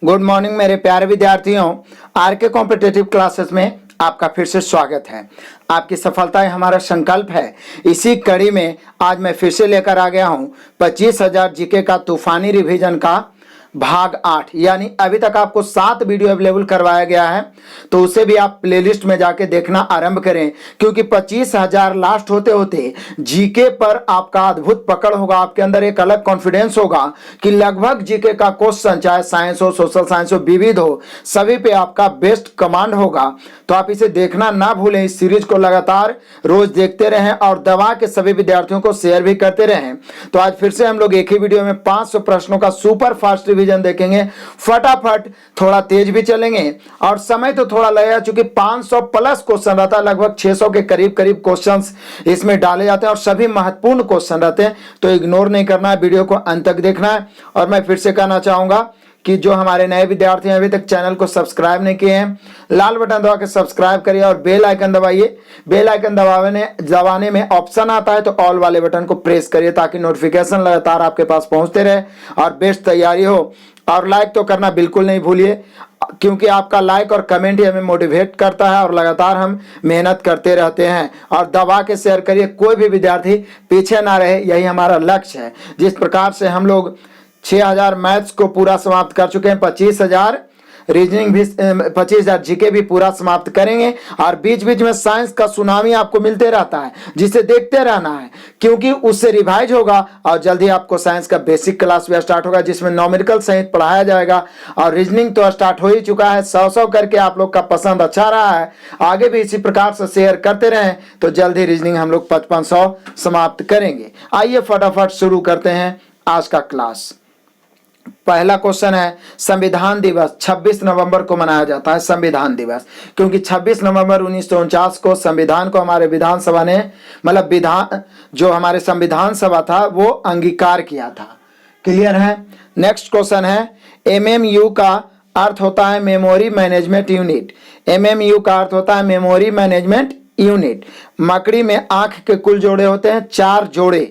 Good morning मेरे प्यारे विद्यार्थियों। आर के कॉम्पिटिटिव क्लासेस में आपका फिर से स्वागत है। आपकी सफलता हमारा संकल्प है। इसी कड़ी में आज मैं फिर से लेकर आ गया हूं 25,000 जीके का तूफानी रिवीजन का भाग 8। यानी अभी तक आपको 7 वीडियो अवेलेबल करवाया गया है, तो उसे भी आप प्लेलिस्ट में जाके देखना आरंभ करें, क्योंकि 25,000 लास्ट होते होते जीके पर आपका अद्भुत पकड़ होगा। आपके अंदर एक अलग कॉन्फिडेंस होगा कि लगभग जीके का क्वेश्चन, चाहे साइंस हो, सोशल साइंस हो, विविध हो, सभी पे आपका बेस्ट कमांड होगा। तो आप इसे देखना ना भूलें। इस सीरीज को लगातार रोज देखते रहें और दवा के सभी विद्यार्थियों को शेयर भी करते रहें। तो आज फिर से हम लोग एक ही वीडियो में 500 प्रश्नों का सुपर फास्ट रिवीजन देखेंगे। फटाफट, थोड़ा तेज भी चलेंगे और समय तो थोड़ा लगेगा, चूंकि 500 प्लस क्वेश्चन रहता है, लगभग 600 के करीब करीब क्वेश्चंस इसमें डाले जाते हैं और सभी महत्वपूर्ण क्वेश्चन रहते हैं। तो इग्नोर नहीं करना है, वीडियो को अंत तक देखना है। और मैं फिर से कहना चाहूंगा कि जो हमारे नए विद्यार्थी हैं, अभी तक चैनल को सब्सक्राइब नहीं किए हैं, लाल बटन दबा के सब्सक्राइब करिए और बेल आइकन दबाइए। बेल आइकन दबाने में ऑप्शन आता है, तो ऑल वाले बटन को प्रेस करिए ताकि नोटिफिकेशन लगातार आपके पास पहुंचते रहे और बेस्ट तैयारी हो। और लाइक तो करना बिल्कुल नहीं भूलिए, क्योंकि आपका लाइक और कमेंट ही हमें मोटिवेट करता है और लगातार हम मेहनत करते रहते हैं। और दबा के शेयर करिए, कोई भी विद्यार्थी पीछे ना रहे, यही हमारा लक्ष्य है। जिस प्रकार से हम लोग 6,000 मैथ्स को पूरा समाप्त कर चुके हैं, 25,000 रीजनिंग भी, 25,000 जीके भी पूरा समाप्त करेंगे। और बीच बीच में साइंस का सुनामी आपको मिलते रहता है, जिसे देखते रहना है, क्योंकि उससे रिवाइज होगा और जल्दी आपको साइंस का बेसिक क्लास भी स्टार्ट होगा, जिसमें न्यूमेरिकल सहित पढ़ाया जाएगा। और रीजनिंग तो स्टार्ट हो ही चुका है, 100 करके आप लोग का पसंद अच्छा रहा है। आगे भी इसी प्रकार से शेयर करते रहें, तो जल्दी रीजनिंग हम लोग 5500 समाप्त करेंगे। आइए फटाफट शुरू करते हैं आज का क्लास। पहला क्वेश्चन है, संविधान दिवस 26 नवंबर को मनाया जाता है। संविधान दिवस, क्योंकि 26 नवंबर 1949 को संविधान को हमारे विधानसभा ने, मतलब विधान जो हमारे संविधान सभा था, वो अंगीकार किया था। क्लियर है। नेक्स्ट क्वेश्चन है, एमएमयू का अर्थ होता है मेमोरी मैनेजमेंट यूनिट। एमएमयू का अर्थ होता है मेमोरी मैनेजमेंट यूनिट। मकड़ी में आंख के कुल जोड़े होते हैं 4 जोड़े।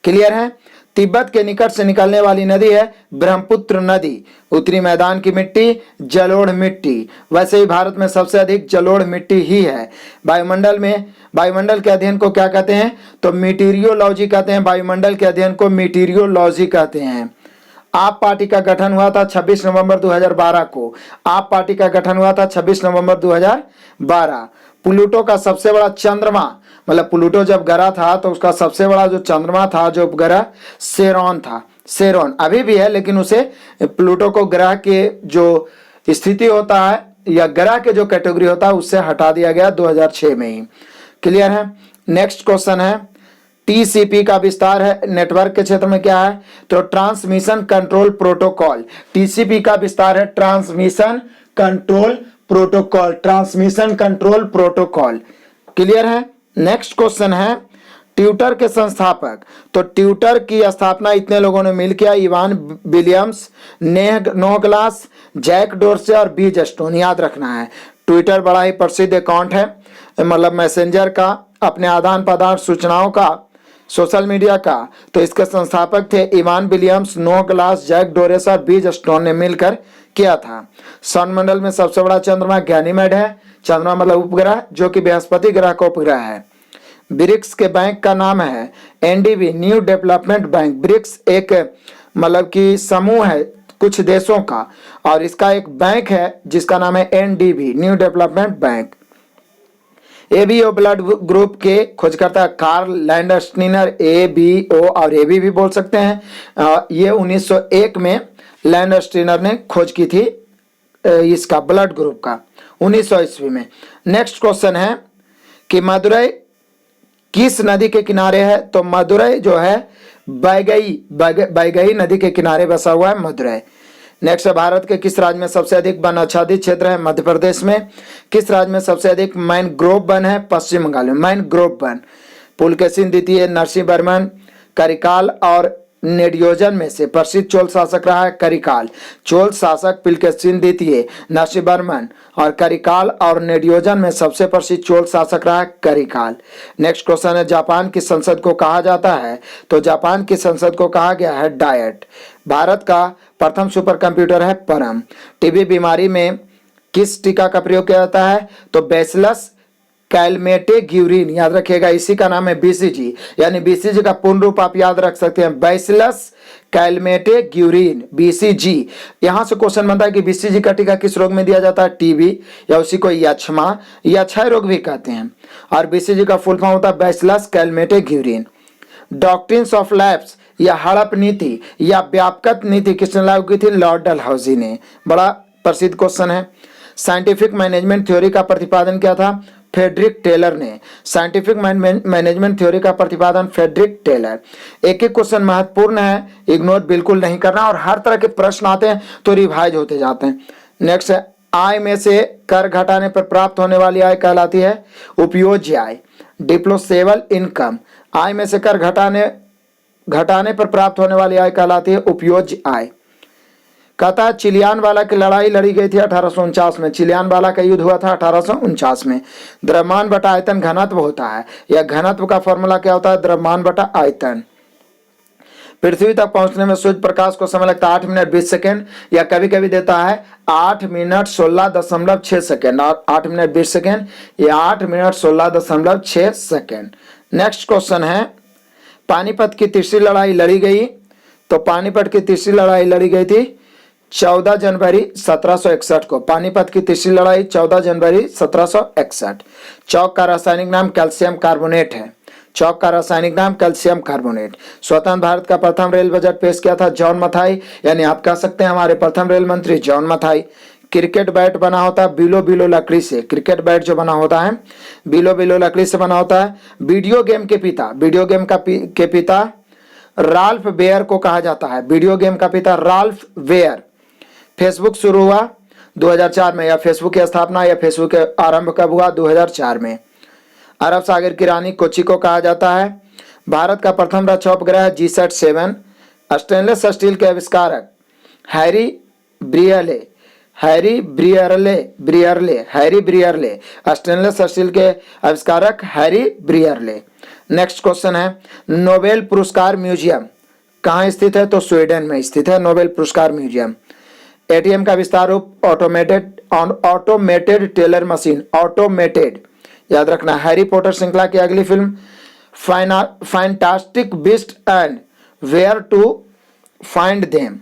क्लियर है। तिब्बत के निकट से निकलने वाली नदी है ब्रह्मपुत्र नदी। उत्तरी मैदान की मिट्टी जलोढ़ मिट्टी। वैसे ही भारत में सबसे अधिक जलोढ़ मिट्टी ही है। वायुमंडल के अध्ययन को क्या कहते हैं? तो मीटीरियोलॉजी कहते हैं। वायुमंडल के अध्ययन को मीटीरियोलॉजी कहते हैं। आप पार्टी का गठन हुआ था 26 नवंबर 2012 को। आप पार्टी का गठन हुआ था 26 नवंबर 2012। प्लूटो का सबसे बड़ा चंद्रमा, मतलब प्लूटो जब ग्रह था तो उसका सबसे बड़ा जो चंद्रमा था, जो ग्रह, सेरोन था। सेरोन अभी भी है, लेकिन उसे प्लूटो को ग्रह के जो स्थिति होता है या ग्रह के जो कैटेगरी होता है उससे हटा दिया गया 2006 में ही। क्लियर है। नेक्स्ट क्वेश्चन है, टीसीपी का विस्तार है नेटवर्क के क्षेत्र में क्या है? तो ट्रांसमिशन कंट्रोल प्रोटोकॉल। टीसीपी का विस्तार है transmission control protocol. Transmission control protocol. Clear है। नेक्स्ट क्वेश्चन है, ट्विटर के संस्थापक। तो ट्विटर की स्थापना इतने लोगों ने मिल किया, Evan Williams, Noah Glass, Jack Dorsey और बीज स्टोन। याद रखना है, ट्विटर बड़ा ही प्रसिद्ध अकाउंट है, मतलब मैसेंजर का, अपने आदान प्रदान सूचनाओं का, सोशल मीडिया का। तो इसके संस्थापक थे Evan Williams, Noah Glass, Jack Dorsey और बीज स्टोन ने मिलकर किया था। सौरमंडल में सबसे बड़ा चंद्रमा गैनीमेड है। चंद्रमा मतलब उपग्रह, जो कि बृहस्पति ग्रह का उपग्रह है। ब्रिक्स के बैंक का नाम है NDB, new development bank. BRICS एक मतलब कि समूह है कुछ देशों का, और इसका एक बैंक है जिसका नाम है NDB, new development bank. ABO blood group के खोजकर्ता कार्ल लैंडस्टीनर, एबीओ और एबी भी बोल सकते हैं। ये 1901 में लैंडस्टीनर ने खोज की थी इसका ब्लड ग्रुप का, 1900 ईस्वी में। नेक्स्ट क्वेश्चन है कि मदुरई किस नदी के किनारे है? तो मदुरई जो है बैगई नदी के किनारे बसा हुआ है मदुरई। नेक्स्ट है, भारत के किस राज्य में सबसे अधिक वन आच्छादित क्षेत्र है? मध्य प्रदेश में। किस राज्य में सबसे अधिक मैनग्रोव वन है? पश्चिम बंगाल में। Mangrove one. पुलकेशिन द्वितीय, नरसिंहवर्मन, करिकाल और नेडियोजन में से प्रसिद्ध चोल शासक रहा है करिकाल। चोल शासक पुलकेशिन द्वितीय, नरसिंहवर्मन और करिकाल और नेडियोजन में सबसे प्रसिद्ध चोल शासक रहा है करिकाल। नेक्स्ट क्वेश्चन है, जापान की संसद को कहा जाता है? तो जापान की संसद को कहा गया है डायट। भारत का प्रथम सुपर कंप्यूटर है परम। टीबी बीमारी में किस टीका का प्रयोग किया जाता है? तो बैसिलस कैलमेटेग्यूरिन, याद रखिएगा, इसी का नाम है बीसीजी, यानी बीसीजी का पूर्ण रूप आप याद रख सकते हैं, बैसिलस कैलमेटेग्यूरिन, बीसीजी। यहां से क्वेश्चन बनता है कि बीसीजी का टीका किस रोग में दिया जाता है? टीबी, या उसी को यक्ष्मा या क्षय रोग भी कहते हैं। और बीसीजी का फुल फॉर्म होता है बैसिलस कैलमेटेग्यूरिन। डॉक्ट्रिन्स ऑफ लैप्स या हड़प नीति या व्यापक नीति किसने लागू की थी? लॉर्ड डलहौजी ने। बड़ा प्रसिद्ध क्वेश्चन है। साइंटिफिक मैनेजमेंट थ्योरी का प्रतिपादन किया था? फ्रेडरिक टेलर ने। साइंटिफिक मैनेजमेंट थ्योरी का प्रतिपादन फ्रेडरिक टेलर। एक एक क्वेश्चन महत्वपूर्ण है, इग्नोर बिल्कुल नहीं करना, और हर तरह के प्रश्न आते हैं तो रिवाइज होते जाते हैं। नेक्स्ट है, आय में से कर घटाने पर प्राप्त होने वाली आय कहलाती है उपयोज्य आय, डिप्लोसेबल इनकम। आय में से कर घटाने पर प्राप्त होने वाली आय कहलाती है उपयोज्य आय। कहता है चिलियान वाला की लड़ाई लड़ी गई थी 1849 में। चिलियान वाला का युद्ध हुआ था 1849 में। द्रव्यमान बटा आयतन घनत्व होता है, या घनत्व का फॉर्मूला क्या होता है? द्रव्यमान बटा आयतन। पृथ्वी तक पहुंचने में सूर्य प्रकाश को समय लगता है 8 मिनट 20 सेकेंड, या कभी कभी देता है 8 मिनट 16.6 सेकेंड, 8 मिनट 20 सेकेंड या 8 मिनट 16.6 सेकेंड। नेक्स्ट क्वेश्चन है, पानीपत की तीसरी लड़ाई लड़ी गई, तो पानीपत की तीसरी लड़ाई लड़ी गई थी 14 जनवरी 1761 को। पानीपत की तीसरी लड़ाई 14 जनवरी 1761। चौक का रासायनिक नाम कैल्शियम कार्बोनेट है। चौक का रासायनिक नाम कैल्शियम कार्बोनेट। स्वतंत्र भारत का प्रथम रेल बजट पेश किया था जॉन मथाई, यानी आप कह सकते हैं हमारे प्रथम रेल मंत्री जॉन मथाई। क्रिकेट बैट बना होता है बिलो बिलो लकड़ी से। क्रिकेट बैट जो बना होता है बिलो बिलो लकड़ी से बना होता है। वीडियो गेम के पिता राल्फ बेयर को कहा जाता है। वीडियो गेम का पिता राल्फ बेयर। फेसबुक शुरू हुआ 2004 में, या फेसबुक की स्थापना या फेसबुक के आरंभ कब हुआ? 2004 में। अरब सागर की रानी कोची को कहा जाता है। भारत का प्रथम रक्षा उपग्रह GSAT-7। स्टेनलेस स्टील के आविष्कारक हैरी ब्रियरले। स्टेनलेस स्टील के आविष्कारक हैरी ब्रियरले। नेक्स्ट क्वेश्चन है, नोबेल पुरस्कार म्यूजियम कहाँ स्थित है? तो स्वीडन में स्थित है नोबेल पुरस्कार म्यूजियम। एटीएम का विस्तार रूप ऑटोमेटेड टेलर मशीन, ऑटोमेटेड, याद रखना। हैरी पॉटर श्रृंखला की अगली फिल्म fantastic beast and where to find them.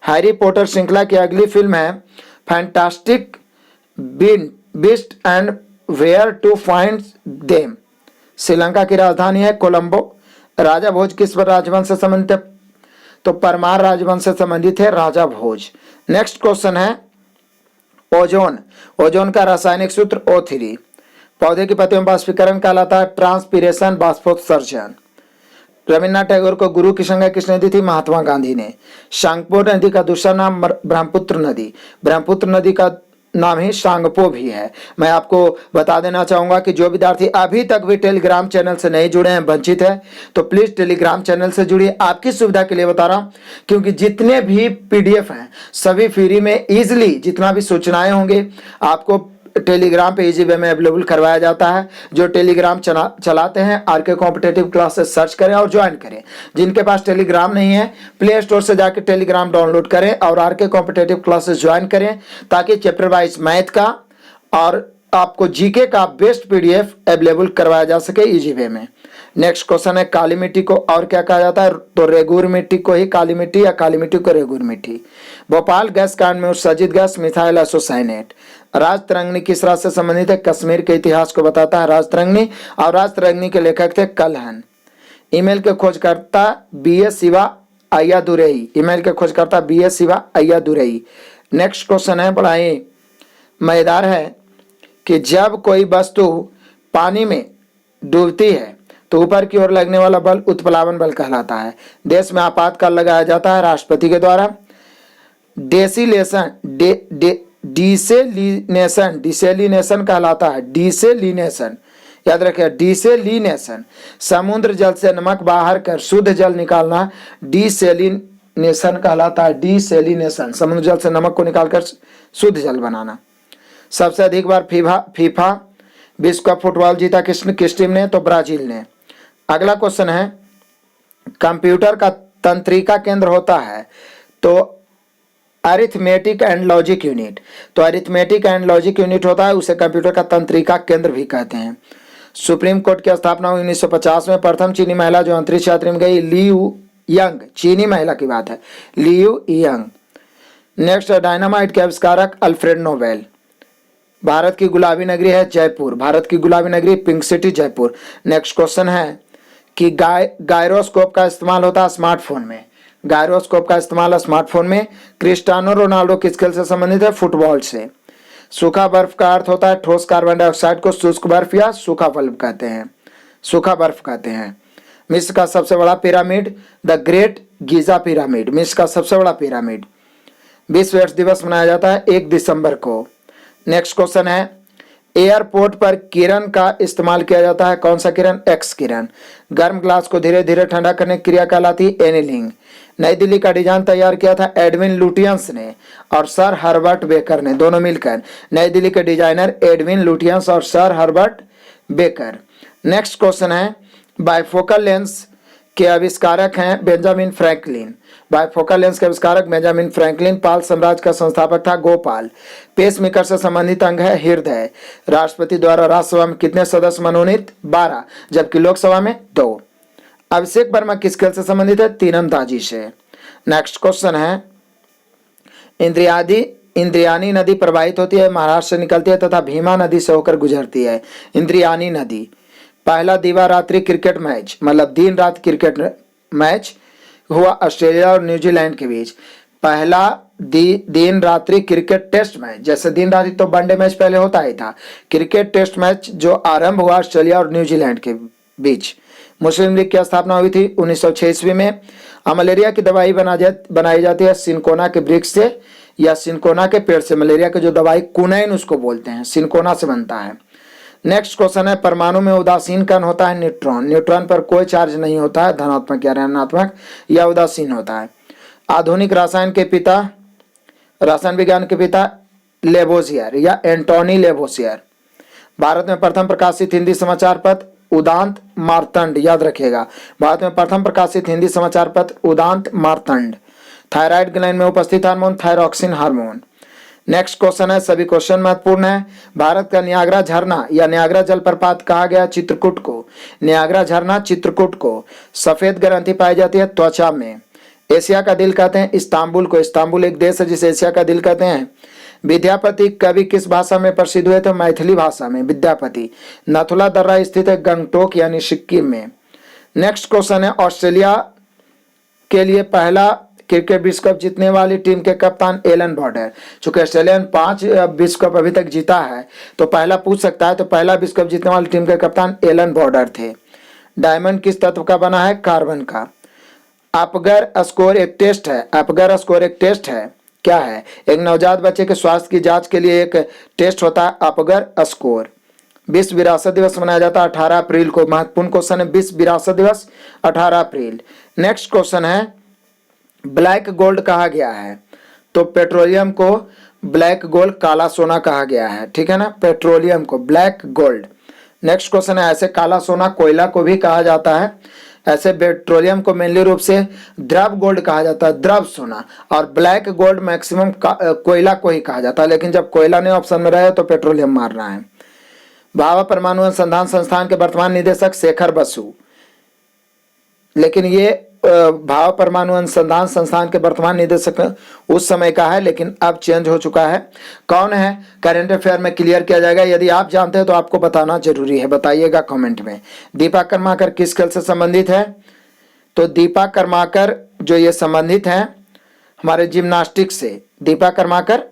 Harry Potter श्रृंखला की अगली फिल्म है fantastic beast and where to find them. Sri Lanka की राजधानी है कोलंबो। राजा भोज किस राजवंश से संबंधित है? तो परमार राजवंश से संबंधित है राजा भोज। नेक्स्ट क्वेश्चन है, ओजोन का रासायनिक सूत्र O3। पौधे की पत्तियों में बाष्पीकरण कहलाता है ट्रांसपीरेशन बाष्पोत्सर्जन। रविन्द्रनाथ टैगोर को गुरु की संज्ञा किसने दी थी? महात्मा गांधी ने। सांगपो नदी का दूसरा नाम ब्रह्मपुत्र नदी। ब्रह्मपुत्र नदी का नाम ही सांगपो भी है। मैं आपको बता देना चाहूंगा कि जो विद्यार्थी अभी तक भी टेलीग्राम चैनल से नहीं जुड़े हैं, वंचित है, तो प्लीज टेलीग्राम चैनल से जुड़िए। आपकी सुविधा के लिए बता रहा हूं, क्योंकि जितने भी पीडीएफ हैं सभी फ्री में इजिली, जितना भी सूचनाएं होंगे आपको टेलीग्राम पे इजी वे में अवेलेबल करवाया जाता है। जो टेलीग्राम चलाते हैं आरके कॉम्पिटेटिव क्लासेस सर्च करें और ज्वाइन करें। जिनके पास टेलीग्राम नहीं है प्ले स्टोर से जाकर टेलीग्राम डाउनलोड करें और आरके कॉम्पिटेटिव क्लासेस ज्वाइन करें, ताकि चैप्टर वाइज मैथ का और आपको जीके का बेस्ट पीडीएफ अवेलेबल करवाया जा सके इजी वे में। नेक्स्ट क्वेश्चन है, काली मिट्टी को और क्या कहा जाता है? तो रेगुर मिट्टी को ही काली मिट्टी या काली मिट्टी को रेगुर मिट्टी। भोपाल गैस कांड में उत्सर्जित गैस मिथाइल आइसोसाइनेट। राजतरंगिणी किस राज्य से संबंधित है? कश्मीर के इतिहास को बताता है राजतरंगिणी, और राजतरंगिणी के लेखक थे कलहन। ईमेल के खोजकर्ता BS शिवा अय्यादुरई। ईमेल के खोजकर्ता BS Shiva Ayyadurai. Next question है, बड़ा ही मजेदार है कि जब कोई वस्तु पानी में डूबती है तो ऊपर की ओर लगने वाला बल उत्प्लावन बल कहलाता है। देश में आपातकाल लगाया जाता है राष्ट्रपति के द्वारा। डिसेलिनेशन कहलाता है। डिसेलिनेशन, याद रखिए, डिसेलिनेशन। समुद्र जल से नमक बाहर कर शुद्ध जल निकालना डिसेलिनेशन कहलाता है। डिसेलिनेशन, समुद्र जल से नमक को निकालकर शुद्ध जल बनाना। सबसे अधिक बार फीफा विश्व कप फुटबॉल जीता किस टीम ने? तो ब्राजील ने। अगला क्वेश्चन है, कंप्यूटर का तंत्रिका केंद्र होता है, तो अरिथमेटिक एंड लॉजिक यूनिट। तो अरिथमेटिक एंड लॉजिक यूनिट होता है, उसे कंप्यूटर का तंत्रिका केंद्र भी कहते हैं। सुप्रीम कोर्ट की स्थापना हुई 1950 में। प्रथम चीनी महिला जो अंतरिक्ष यात्रा में गई लियू यंग, चीनी महिला की बात है, लियू यंग। नेक्स्ट, डायनामाइट के आविष्कारक अल्फ्रेड नोबेल। भारत की गुलाबी नगरी है जयपुर, भारत की गुलाबी नगरी pink city Jaipur. Next question है कि गायरोस्कोप का इस्तेमाल होता है स्मार्टफोन में, गायरोस्कोप का इस्तेमाल स्मार्टफोन में। क्रिस्टियानो रोनाल्डो किस खेल से संबंधित है? फुटबॉल से। सूखा बर्फ का अर्थ होता है ठोस कार्बन डाइऑक्साइड को शुष्क बर्फ या सूखा बर्फ कहते हैं, सूखा बर्फ कहते हैं। मिस्र का सबसे बड़ा pyramid the great Giza pyramid, मिस्र का सबसे बड़ा पिरामिड। विश्व एड्स दिवस मनाया जाता है 1 दिसंबर को। नेक्स्ट क्वेश्चन है, एयरपोर्ट पर किरण का इस्तेमाल किया जाता है, कौन सा किरण? एक्स किरण। गर्म ग्लास को धीरे धीरे ठंडा करने की क्रिया कहलाती है एनीलिंग। नई दिल्ली का डिजाइन तैयार किया था एडविन लुटियंस ने और सर हर्बर्ट बेकर ने, दोनों मिलकर। नई दिल्ली के डिजाइनर एडविन लुटियंस और sir Herbert baker. Next question है, बाइफोकल लेंस के आविष्कारक हैं बेंजामिन फ्रैंकलिन। बाइफोकल लेंस के आविष्कारक बेंजामिन फ्रैंकलिन। पाल साम्राज्य का संस्थापक था गोपाल। पेसमेकर से संबंधित अंग है हृदय। राष्ट्रपति द्वारा राज्यसभा में कितने सदस्य मनोनीत? 12, जबकि लोकसभा में 2। अभिषेक वर्मा किस खेल से संबंधित है? तीरंदाजी से। नेक्स्ट क्वेश्चन है, इंद्रियानी नदी प्रवाहित होती है, महाराष्ट्र से निकलती है तथा भीमा नदी से होकर गुजरती है। इंद्रियानी नदी। पहला दिवा रात्रि क्रिकेट मैच, मतलब दिन रात क्रिकेट मैच हुआ ऑस्ट्रेलिया और न्यूजीलैंड के बीच। पहला दिन रात्रि क्रिकेट टेस्ट मैच, जैसे दिन रात्रि तो वनडे मैच पहले होता ही था, क्रिकेट टेस्ट मैच जो आरंभ हुआ ऑस्ट्रेलिया और न्यूजीलैंड के बीच। मुस्लिम लीग की स्थापना हुई थी 1906 ईस्वी में। मलेरिया की दवाई बनाई जाती है सिनकोना के वृक्ष से या सिनकोना के पेड़ से। मलेरिया की जो दवाई कुनैन उसको बोलते हैं, सिनकोना से बनता है। नेक्स्ट क्वेश्चन है, परमाणु में उदासीन कण होता है न्यूट्रॉन। न्यूट्रॉन पर कोई चार्ज नहीं होता है, धनात्मक या ऋणात्मक या उदासीन होता है। आधुनिक रसायन विज्ञान के पिता लेवोसियर या एंटोनी लेवोसियर। भारत में प्रथम प्रकाशित हिंदी समाचार पत्र उदांत मार्तंड, याद रखिएगा, भारत में प्रथम प्रकाशित हिंदी समाचार पत्र उदांत मार्तंड। थायराइड ग्लैंड में उपस्थित hormone thyroxine hormone. Next question है, सभी क्वेश्चन महत्वपूर्ण है। भारत का नियाग्रा झरना या नियाग्रा जलप्रपात कहा गया चित्रकूट को। नियाग्रा झरना चित्रकूट को। सफेद ग्रंथि पाई जाती है त्वचा में। एशिया का दिल कहते हैं इस्तांबुल को। इस्तांबुल एक देश है जिसे एशिया का दिल कहते हैं। विद्यापति कवि किस भाषा में प्रसिद्ध हुए थे? मैथिली भाषा में विद्यापति। नथुला दर्रा स्थित है गंगटोक यानी सिक्किम में। नेक्स्ट क्वेश्चन है, ऑस्ट्रेलिया के लिए पहला क्रिकेट विश्व कप जीतने वाली टीम के कप्तान एलन बॉर्डर। चूंकि ऑस्ट्रेलिया ने 5 विश्व कप अभी तक जीता है तो पहला पूछ सकता है, तो पहला विश्व कप जीतने वाली टीम के कप्तान एलन बॉर्डर थे। डायमंड किस तत्व का बना है? कार्बन का। अपगर स्कोर एक टेस्ट है। अपगर स्कोर एक टेस्ट है, क्या है? एक नवजात बच्चे के स्वास्थ्य की जांच के लिए एक टेस्ट होता है अपगर स्कोर। विश्व विरासत दिवस मनाया जाता है 18 अप्रैल को। महत्वपूर्ण क्वेश्चन है, विश्व विरासत दिवस 18 अप्रैल। नेक्स्ट क्वेश्चन है, ब्लैक गोल्ड कहा गया है, तो पेट्रोलियम को ब्लैक गोल्ड, काला सोना कहा गया है, ठीक है ना, पेट्रोलियम को ब्लैक गोल्ड। नेक्स्ट क्वेश्चन है, ऐसे काला सोना कोयला को भी कहा जाता है, ऐसे पेट्रोलियम को मेनली रूप से द्रव गोल्ड कहा जाता है, द्रव सोना, और ब्लैक गोल्ड मैक्सिमम कोयला को ही कहा जाता है, लेकिन जब कोयला नहीं ऑप्शन में रहे तो पेट्रोलियम मारना है। भाभा परमाणु अनुसंधान संस्थान के वर्तमान निदेशक शेखर बसु, लेकिन ये भाभा परमाणु अनुसंधान संस्थान के वर्तमान निदेशक उस समय का है, लेकिन अब चेंज हो चुका है। कौन है? करंट अफेयर में क्लियर किया जाएगा। यदि आप जानते हैं तो आपको बताना जरूरी है, बताइएगा कमेंट में। दीपा कर्माकर किस खेल से संबंधित है? तो दीपा कर्माकर जो ये संबंधित है हमारे जिम्नास्टिक्स से। दीपा कर्माकर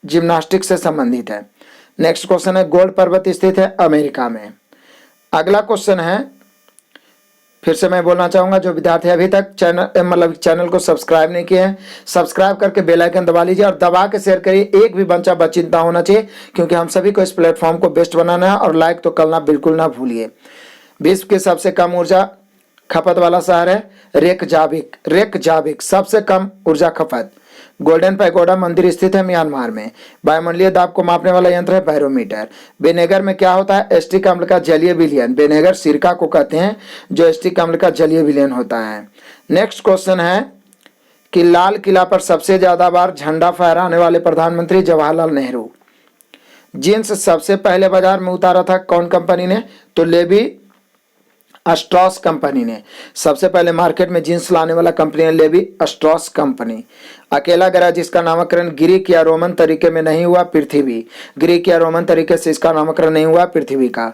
जिम्नास्टिक्स से संबंधित है। नेक्स्ट क्वेश्चन है, गोल्ड पर्वत स्थित है अमेरिका में। अगला क्वेश्चन है, फिर से मैं बोलना चाहूंगा, जो विद्यार्थी अभी तक चैनल को सब्सक्राइब नहीं किए हैं, सब्सक्राइब करके बेल आइकन दबा लीजिए और दबा के शेयर करिए। एक भी बच्चा वंचित ना होना चाहिए, क्योंकि हम सभी को इस प्लेटफॉर्म को बेस्ट बनाना है। और लाइक तो करना बिल्कुल ना भूलिए। विश्व के सबसे कम ऊर्जा खपत वाला शहर है रेकजाविक। रेकजाविक सबसे कम ऊर्जा खपत। गोल्डन पैगोडा मंदिर स्थित है म्यांमार में। वायुमंडलीय दाब को मापने वाला यंत्र है बैरोमीटर। विनेगर में क्या होता है? एस्टिक अम्ल का जलीय विलयन। विनेगर सिरका को कहते हैं जो एस्टिक अम्ल का जलीय विलयन होता है। नेक्स्ट क्वेश्चन है कि लाल किला पर सबसे ज्यादा बार झंडा फहराने वाले प्रधानमंत्री जवाहरलाल नेहरू। जींस सबसे पहले बाजार में उतारा था कौन कंपनी ने? तो लेवी स्ट्रॉस कंपनी ने। सबसे पहले मार्केट में जींस लाने वाला कंपनी है लेवी स्ट्रॉस कंपनी। अकेला ग्रह जिसका नामकरण ग्रीक या रोमन तरीके में नहीं हुआ, पृथ्वी। ग्रीक या रोमन तरीके से इसका नामकरण नहीं हुआ, पृथ्वी का।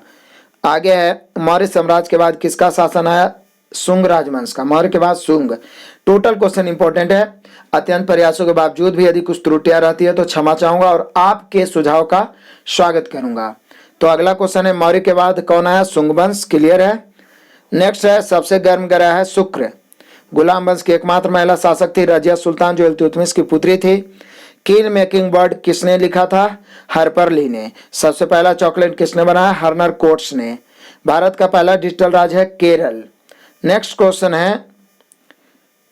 आगे है मौर्य साम्राज्य के बाद किसका शासन आया? शुंग राजवंश का। मौर्य के बाद शुंग। टोटल क्वेश्चन इंपॉर्टेंट है। अत्यंत प्रयासों के बावजूद भी यदि कुछ त्रुटियां रहती है तो क्षमा चाहूंगा और आपके सुझाव का स्वागत करूंगा। तो अगला क्वेश्चन है मौर्य के बाद कौन आया? शुंग वंश। क्लियर है। नेक्स्ट है सबसे गर्म ग्रह है शुक्र। गुलाम वंश की एकमात्र महिला शासक थी रजिया सुल्तान जो इल्तुतमिश की पुत्री थी। किल मेकिंग बर्ड किसने लिखा था? हार्पर ली ने। सबसे पहला चॉकलेट किसने बनाया? हर्नर कोट्स ने। भारत का पहला डिजिटल राज्य है केरल। नेक्स्ट क्वेश्चन है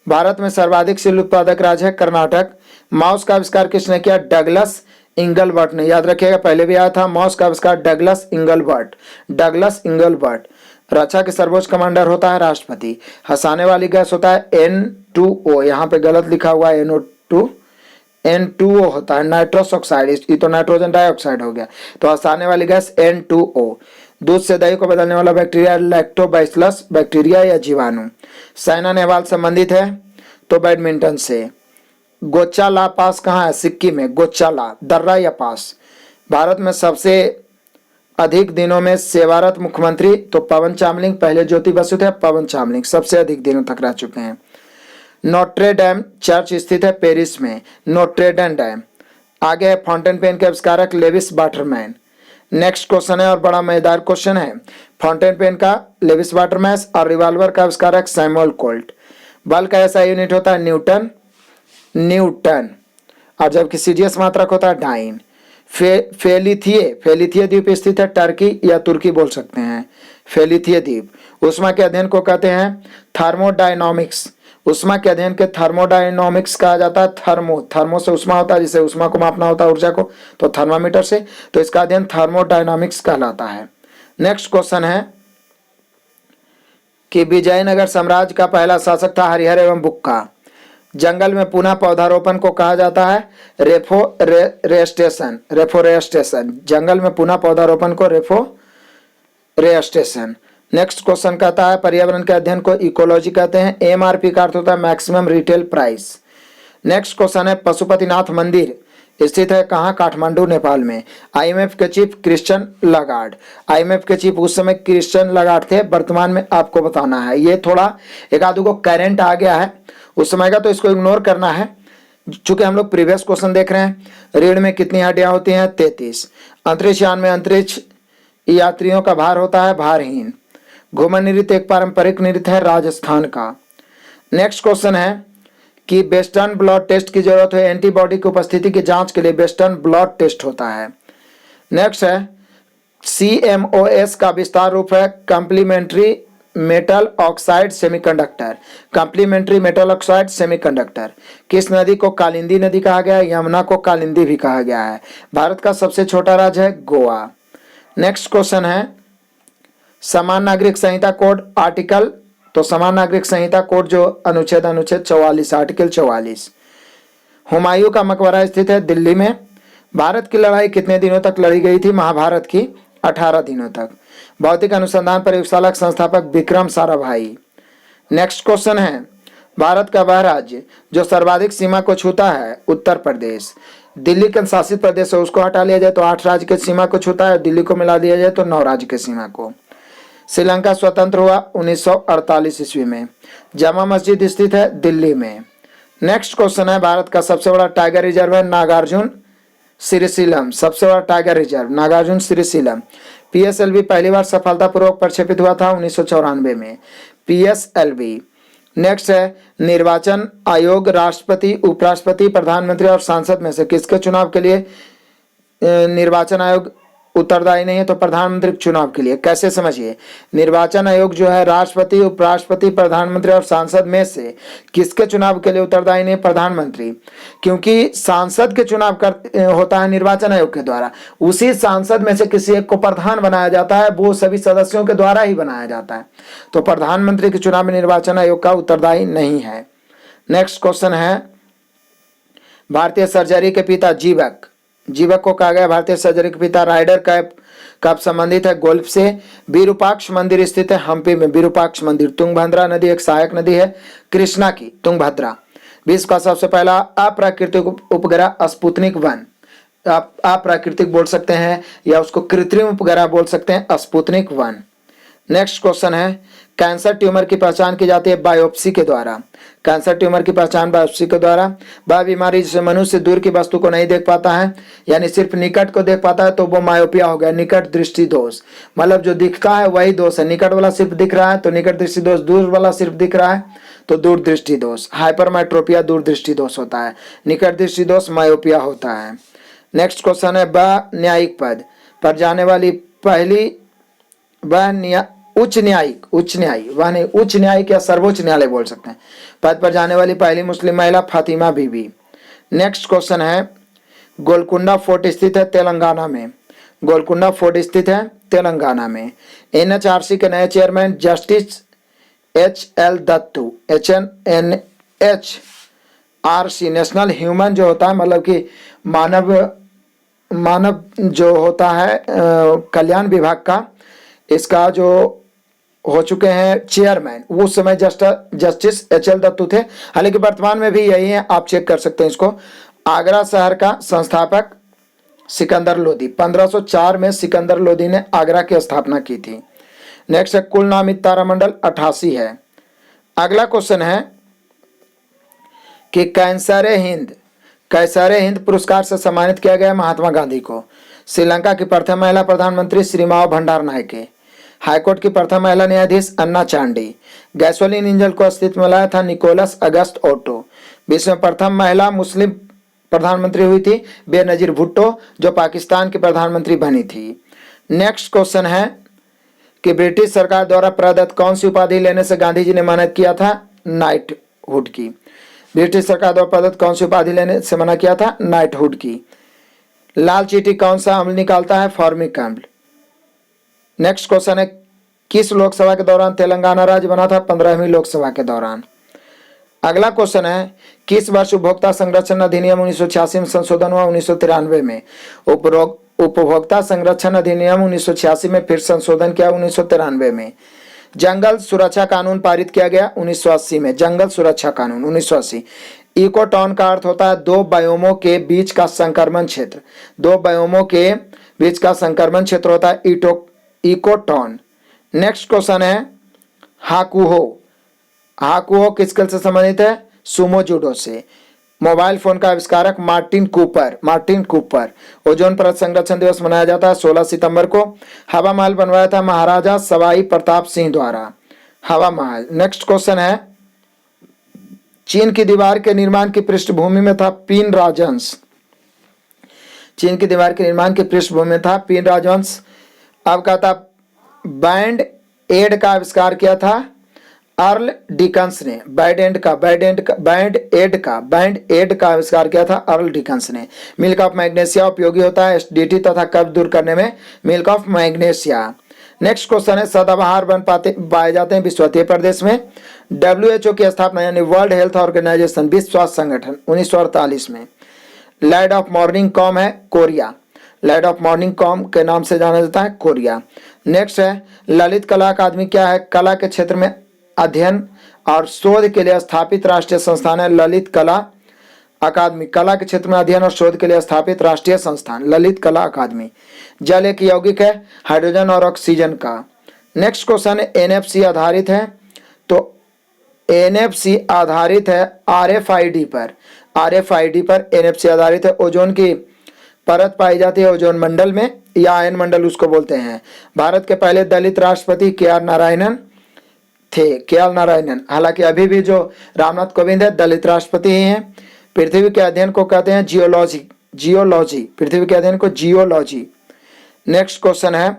भारत में सर्वाधिक सिल उत्पादक राज्य है कर्नाटक। माउस का आविष्कार किसने किया? डगलस इंगलबर्ट ने। याद रखिएगा पहले भी आया था माउस का आविष्कार डगलस इंगलबर्ट। डगलस इंगलबर्ट। रक्षा के सर्वोच्च कमांडर होता है राष्ट्रपति। हंसाने वाली गैस होता है N2O। यहाँ पे गलत लिखा हुआ है NO2, N2O होता है नाइट्रस ऑक्साइड। ये तो नाइट्रोजन डाइऑक्साइड हो गया। तो हंसाने वाली गैस N2O। दूध से दही को बदलने वाला बैक्टीरिया लैक्टोबैसिलस बैक्टीरिया या जीवाणु। साइना नेहवाल संबंधित है तो बैडमिंटन से। गोचाला पास कहाँ है? सिक्किम में। गोचाला दर्रा या पास। भारत में सबसे अधिक दिनों में सेवारत मुख्यमंत्री तो पवन चामलिंग। पहले ज्योति बसु थे, पवन चामलिंग सबसे अधिक दिनों तक रह चुके हैं। नोट्रे डैम चर्च स्थित है पेरिस में। Notre dam. आगे है फाउंटेन पेन के आविष्कारक लेविस वाटरमैन। नेक्स्ट क्वेश्चन है और बड़ा मजेदार क्वेश्चन है। फाउंटेन पेन का लेविस वाटरमैन और रिवॉल्वर का आविष्कारक सैमुअल कोल्ट। बल का ऐसा यूनिट होता है न्यूटन। और जबकि सीजीएस मात्रक होता है डाइन। फेलिथिए द्वीप स्थित है टर्की या तुर्की बोल सकते हैं। फेलिथिए द्वीप। उष्मा के अध्ययन को कहते हैं थर्मोडायनामिक्स। उष्मा के अध्ययन के थर्मोडायनामिक्स कहा जाता है। थर्मो से उष्मा होता है, जिसे उष्मा को मापना होता है ऊर्जा को, तो थर्मामीटर से, तो इसका अध्ययन थर्मोडायनामिक्स कहलाता है। नेक्स्ट क्वेश्चन है कि विजयनगर साम्राज्य का पहला शासक था हरिहर एवं बुक्का। जंगल में पुनः पौधारोपण को कहा जाता है रेफोरेस्टेशन। जंगल में पुनः पौधारोपण को रेफोरेस्टेशन। नेक्स्ट क्वेश्चन कहता है पर्यावरण के अध्ययन को इकोलॉजी कहते हैं। MRP का अर्थ होता है maximum retail price. Next question है पशुपतिनाथ मंदिर स्थित है कहाँ? काठमांडू नेपाल में। IMF के चीफ क्रिश्चियन लगार्ड। IMF के चीफ उस समय क्रिश्चियन लगार्ड थे, वर्तमान में आपको बताना है। ये थोड़ा एक आधु को करंट आ गया है उस समय का, तो इसको इग्नोर करना है चूंकि हम लोग प्रीवियस क्वेश्चन देख रहे हैं। रीढ़ में कितनी हड्डियां होती हैं? 33। अंतरिक्ष यान में अंतरिक्ष यात्रियों का भार होता है भारहीन। घूमर नृत्य एक पारंपरिक नृत्य है राजस्थान का। नेक्स्ट क्वेश्चन है कि वेस्टर्न ब्लड टेस्ट की जरूरत है एंटीबॉडी की उपस्थिति की जांच के लिए। वेस्टर्न ब्लड टेस्ट होता है। नेक्स्ट है CMOS का विस्तार रूप है complementary metal oxide semiconductor. Complementary metal oxide semiconductor. किस नदी को कालिंदी नदी कहा गया है? यमुना को कालिंदी भी कहा गया है। भारत का सबसे छोटा राज्य है गोवा। नेक्स्ट क्वेश्चन है समान नागरिक संहिता कोड आर्टिकल, तो समान नागरिक संहिता कोड जो अनुच्छेद 44 आर्टिकल 44। हुमायूं का मकबरा स्थित है दिल्ली में। भारत की लड़ाई कितने दिनों तक लड़ी गई थी? महाभारत की 18 दिनों तक। भौतिक अनुसंधान प्रयोगशाला के संस्थापक विक्रम साराभाई। नेक्स्ट क्वेश्चन है भारत का वह राज्य जो सर्वाधिक सीमा को छूता है? उत्तर प्रदेश। दिल्ली के शासित प्रदेश है उसको हटा लिया जाए तो 8 राज्य के सीमा को छूता है, दिल्ली को मिला दिया जाए तो 9 राज्य के सीमा को। श्रीलंका स्वतंत्र हुआ 1948 ईस्वी में। जामा मस्जिद स्थित है दिल्ली में। नेक्स्ट क्वेश्चन है भारत का सबसे बड़ा टाइगर रिजर्व है नागार्जुन श्रीशैलम। सबसे बड़ा tiger reserve Nagarjuna Srisailam. PSLV पहली बार सफलतापूर्वक प्रक्षेपित हुआ था 1994 में। PSLV। नेक्स्ट है निर्वाचन आयोग राष्ट्रपति, उपराष्ट्रपति, प्रधानमंत्री और सांसद में से किसके चुनाव के लिए निर्वाचन आयोग उत्तरदायी नहीं है? तो प्रधानमंत्री चुनाव के लिए। कैसे समझिए, निर्वाचन आयोग जो है राष्ट्रपति, उपराष्ट्रपति, प्रधानमंत्री और सांसद में से किसके चुनाव के लिए उत्तरदायी नहीं? प्रधानमंत्री। क्योंकि सांसद के चुनाव होता है निर्वाचन आयोग के द्वारा, उसी सांसद में से किसी एक को प्रधान बनाया जाता है, वो सभी सदस्यों के द्वारा ही बनाया जाता है। तो प्रधानमंत्री के चुनाव में निर्वाचन आयोग का उत्तरदायी नहीं है। नेक्स्ट क्वेश्चन है भारतीय सर्जरी के पिता जीवक। जीवक को कहा गया भारतीय सर्जरी के पिता। राइडर कैप कब संबंधित है गोल्फ से। विरूपाक्ष मंदिर स्थित है हम्पी में। विरूपाक्ष मंदिर। तुंगभद्रा नदी एक सहायक नदी है कृष्णा की, तुंगभद्रा। विश्व का सबसे पहला अप्राकृतिक उपग्रह स्पुतनिक 1। आप अप्राकृतिक बोल सकते हैं या उसको कृत्रिम उपग्रह बोल सकते हैं, स्पुतनिक 1। नेक्स्ट क्वेश्चन है कैंसर ट्यूमर की पहचान की जाती है बायोप्सी के द्वारा। कैंसर ट्यूमर की पहचान बायोप्सी के द्वारा। वह बीमारी जिसे मनुष्य दूर की वस्तु को नहीं देख पाता है यानी सिर्फ निकट को देख पाता है तो वो मायोपिया हो गया, निकट दृष्टि दोष। मतलब जो दिखता है वही दोष है, निकट वाला सिर्फ दिख रहा है तो निकट दृष्टि दोष, दूर वाला सिर्फ दिख रहा है तो दूर दृष्टि दोष। हाइपरमेट्रोपिया दूर दृष्टि दोष होता है, निकट दृष्टि दोष मायोपिया होता है। नेक्स्ट क्वेश्चन है व न्यायिक पद पर जाने वाली पहली उच्च न्यायिक या सर्वोच्च न्यायालय बोल सकते हैं, पद पर जाने वाली पहली मुस्लिम महिला फातिमा बीबी। नेक्स्ट क्वेश्चन है गोलकुंडा फोर्ट स्थित है तेलंगाना में। गोलकुंडा फोर्ट स्थित है तेलंगाना में। एनएचआरसी के नए chairman justice HL Dattu. NHRC national human जो होता है मतलब कि मानव जो होता है कल्याण विभाग का, इसका जो हो चुके हैं चेयरमैन, वो उस समय जस्टिस HL दत्तू थे, हालांकि वर्तमान में भी यही है, आप चेक कर सकते हैं इसको। आगरा शहर का संस्थापक सिकंदर लोदी। 1504 में सिकंदर लोदी ने आगरा की स्थापना की थी। नेक्स्ट है कुल नामित तारामंडल 88 है। अगला क्वेश्चन है कि कैसर हिंद पुरस्कार से सम्मानित किया गया महात्मा गांधी को। श्रीलंका की प्रथम महिला प्रधानमंत्री श्रीमाव भंडार नायके। हाईकोर्ट की प्रथम महिला न्यायाधीश अन्ना चांडी। गैसोलीन इंजन को अस्तित्व में लाया था निकोलस अगस्त ओटो। विश्व में प्रथम महिला मुस्लिम प्रधानमंत्री हुई थी बेनजीर भुट्टो, जो पाकिस्तान की प्रधानमंत्री बनी थी। नेक्स्ट क्वेश्चन है कि ब्रिटिश सरकार द्वारा प्रदत्त कौन सी उपाधि लेने से गांधी जी ने मना किया था नाइटहुड की। ब्रिटिश सरकार द्वारा प्रदत्त कौन सी उपाधि लेने से मना किया था नाइटहुड की। लाल चींटी कौन सा अम्ल निकालता है फॉर्मिक अम्ल। नेक्स्ट क्वेश्चन है किस लोकसभा के दौरान तेलंगाना राज्य बना था 15वीं लोकसभा के दौरान। अगला क्वेश्चन है किस वर्ष उपभोक्ता संरक्षण अधिनियम 1986 में संशोधन हुआ 1993 में। उपभोक्ता संरक्षण अधिनियम 1986 में फिर संशोधन किया 1993 में। जंगल सुरक्षा कानून पारित किया गया 1980 में। जंगल सुरक्षा कानून 1980। इकोटॉन का अर्थ होता है दो बायोमों के बीच का संक्रमण क्षेत्र। दो बायोमों के बीच का संक्रमण क्षेत्र होता है इकोटॉन। नेक्स्ट क्वेश्चन है हाकुहो किस खेल से संबंधित है सुमो जूडो से। मोबाइल फोन का आविष्कारक मार्टिन कूपर। ओजोन परत संरक्षण दिवस मनाया जाता है 16 सितंबर को। हवा महल बनवाया था महाराजा सवाई प्रताप सिंह द्वारा, हवा महल। नेक्स्ट क्वेश्चन है चीन की दीवार के निर्माण की पृष्ठभूमि में था पिन राजवंश। चीन की दीवार के निर्माण की पृष्ठभूमि में था पिन राजवंश। अब का था बैंड एड का आविष्कार किया था अर्ल डिकन्स ने। बैंड एड का आविष्कार किया था अर्ल डिकन्स ने। मिल्क ऑफ मैग्नीशिया उपयोगी होता है एसिडिटी तथा कब्ज दूर करने में, milk of magnesia. Next question है सदाबहार वन पाए जाते हैं विश्वतीय प्रदेश में। WHO की स्थापना यानी वर्ल्ड हेल्थ ऑर्गेनाइजेशन विश्व स्वास्थ्य संगठन 1948 में। लैंड ऑफ मॉर्निंग कॉम है Korea. Land of morning com के नाम से जाना जाता है कोरिया। नेक्स्ट है ललित कला अकादमी क्या है। कला के क्षेत्र में अध्ययन और शोध के लिए स्थापित राष्ट्रीय संस्थान है ललित कला अकादमी। कला के क्षेत्र में अध्ययन और शोध के लिए स्थापित राष्ट्रीय संस्थान ललित कला अकादमी। जल एक यौगिक है हाइड्रोजन और ऑक्सीजन का। नेक्स्ट क्वेश्चन है NFC आधारित है तो NFC आधारित है RFID पर। RFID पर NFC आधारित है। ओजोन की परत पाई जाती है ओजोन मंडल में या आयन मंडल उसको बोलते हैं। भारत के पहले दलित राष्ट्रपति KR नारायणन थे। KR नारायणन। हालांकि अभी भी जो रामनाथ कोविंद है दलित राष्ट्रपति ही हैं। पृथ्वी के अध्ययन को कहते हैं जियोलॉजी। पृथ्वी के अध्ययन को जियोलॉजी। नेक्स्ट क्वेश्चन है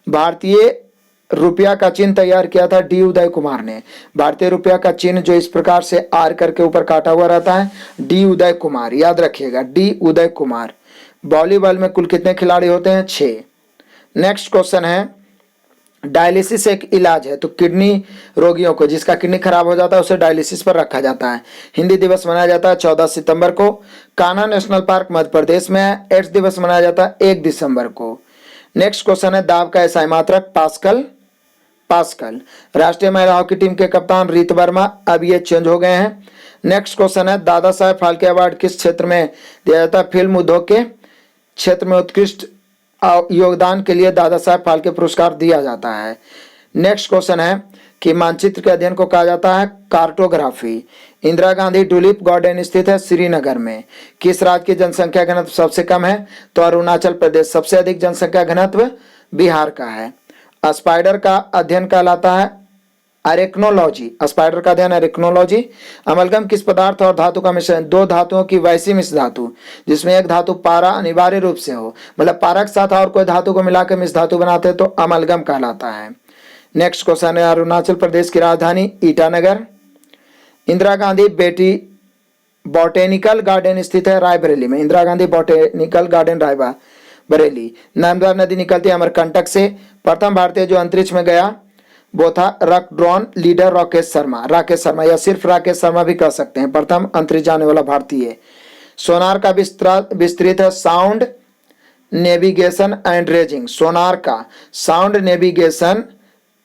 भारतीय रुपया का चिन्ह तैयार किया था D उदय कुमार ने। भारतीय रुपया का चिन्ह जो इस प्रकार से R करके ऊपर काटा हुआ रहता है D उदय कुमार, याद रखिएगा D उदय कुमार। वॉलीबॉल में कुल कितने खिलाड़ी होते हैं 6। नेक्स्ट क्वेश्चन है डायलिसिस एक इलाज है, तो किडनी रोगियों को, जिसका किडनी खराब हो जाता है, उसे डायलिसिस पर रखा जाता है। हिंदी दिवस मनाया जाता है 14 सितंबर को। कान्हा नेशनल पार्क मध्य प्रदेश में है। एड्स दिवस मनाया जाता है 1 दिसंबर को। नेक्स्ट क्वेश्चन है, दाब का एसआई मात्रक पास्कल। पास्कल। राष्ट्रीय महिला हॉकी टीम के कप्तान रीत वर्मा, अब ये चेंज हो गए हैं। नेक्स्ट क्वेश्चन है, दादा साहेब फाल्के अवार्ड किस क्षेत्र में दिया जाता है? फिल्म उद्योग के क्षेत्र में उत्कृष्ट योगदान के लिए दादा साहेब फाल्के पुरस्कार दिया जाता है। नेक्स्ट क्वेश्चन है कि मानचित्र के अध्ययन को कहा जाता है cartography. Indira Gandhi tulip garden स्थित है श्रीनगर में। किस राज्य की जनसंख्या घनत्व सबसे कम है? तो अरुणाचल प्रदेश। सबसे अधिक जनसंख्या घनत्व बिहार का है। स्पाइडर का अध्ययन कहलाता है अरेक्नोलॉजी। स्पाइडर का अध्ययन अरेक्नोलॉजी। अमलगम किस पदार्थ और धातु का मिश्रण? दो धातुओं की वैसी मिश्र धातु, जिसमें एक धातु पारा अनिवार्य रूप से हो, मतलब पारा के साथ और कोई धातु को मिलाकर मिश्र धातु बनाते हैं तो अमलगम कहलाता है। नेक्स्ट क्वेश्चन है, अरुणाचल प्रदेश की राजधानी ईटानगर। इंदिरा गांधी बेटी बॉटेनिकल गार्डन स्थित है रायबरेली में। Indira Gandhi botanical garden Raebareli. नर्मदा नदी निकलती है अमरकंटक से। प्रथम भारतीय जो अंतरिक्ष में गया वो था रॉकड्रॉन लीडर राकेश शर्मा। राकेश शर्मा या सिर्फ राकेश शर्मा भी कह सकते हैं, प्रथम अंतरिक्ष जाने वाला भारतीय। सोनार का विस्तृत है sound navigation and ranging. Sonar का sound navigation